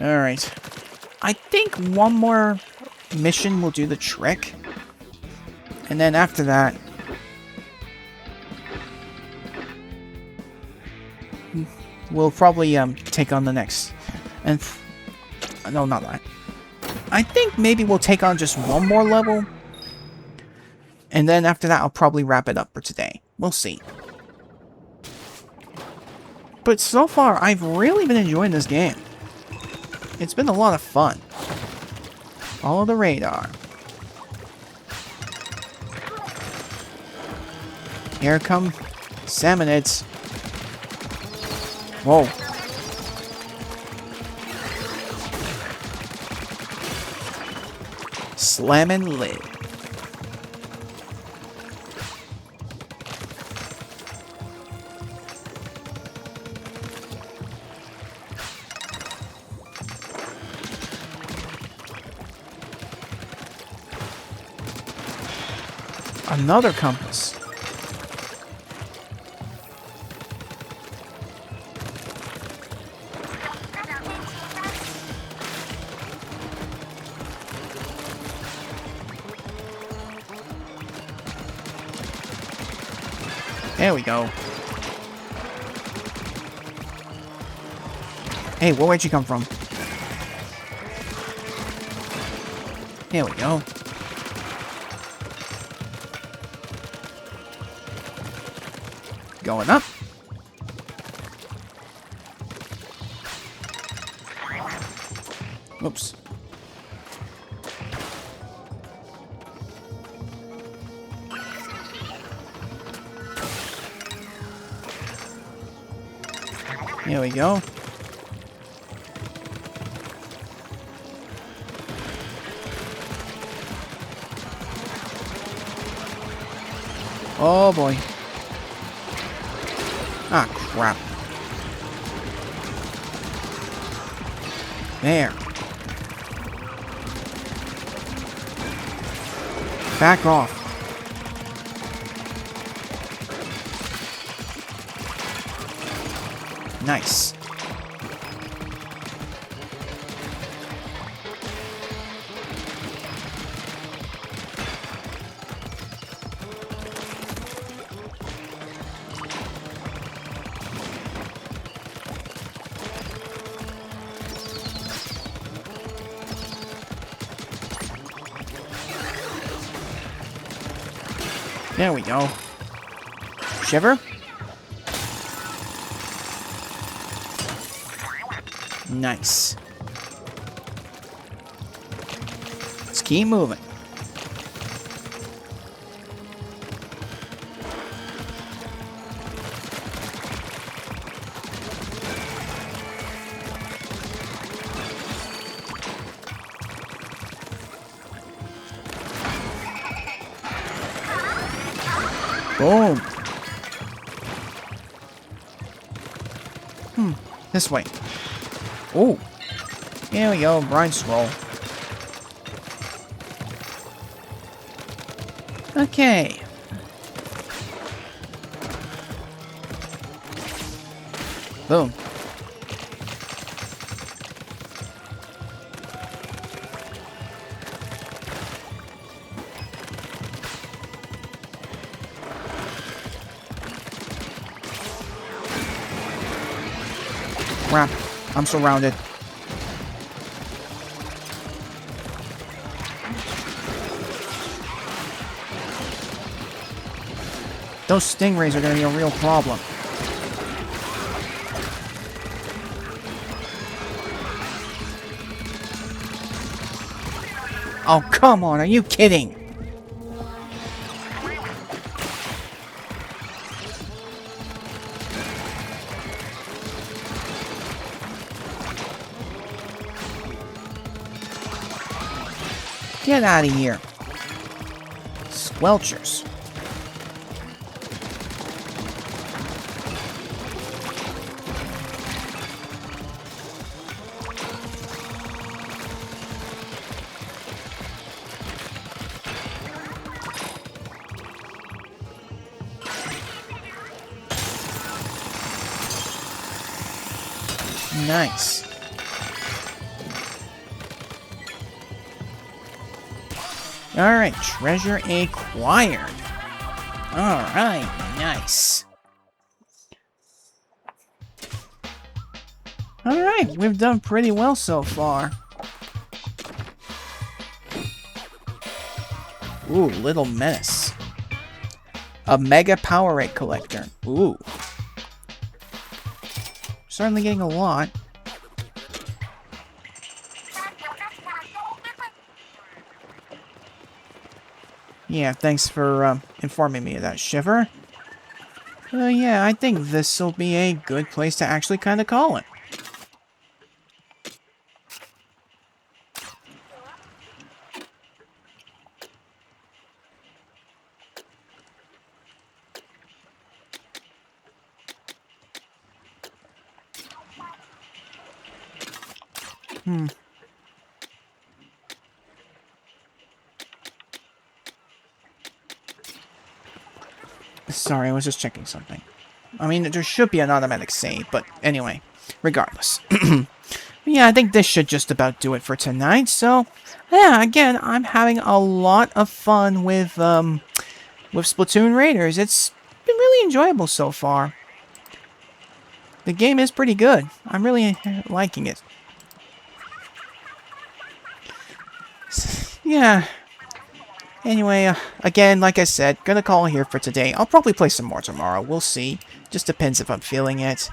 Alright. I think one more mission will do the trick. And then after that, we'll probably take on the next. And no, not that. I think maybe we'll take on just one more level. And then after that, I'll probably wrap it up for today. We'll see. But so far, I've really been enjoying this game. It's been a lot of fun. Follow the radar. Here come salmonids. Whoa. Slamming lid. Another compass. There we go. Hey, where'd you come from? There we go. Going up. Oops. Here we go. Oh boy. Ah, crap. There. Back off. Nice. There we go. Shiver. Nice. Let's keep moving. Boom. This way. Oh. Here we go. Grind scroll. Okay. Boom. Crap. I'm surrounded. Those stingrays are going to be a real problem. Oh, come on. Are you kidding? Get out of here. Squelchers. Nice. Alright, treasure acquired. Alright, nice. Alright, we've done pretty well so far. Ooh, Little Menace. A Mega Powerade Collector. Ooh. Certainly getting a lot. Yeah, thanks for informing me of that, Shiver. Yeah, I think this will be a good place to actually kind of call it. Sorry, I was just checking something. I mean, there should be an automatic save, but anyway, regardless. Yeah, I think this should just about do it for tonight, so yeah, again, I'm having a lot of fun with Splatoon Raiders. It's been really enjoyable so far. The game is pretty good. I'm really liking it. Yeah. Anyway, again, like I said, gonna call here for today. I'll probably play some more tomorrow. We'll see. Just depends if I'm feeling it.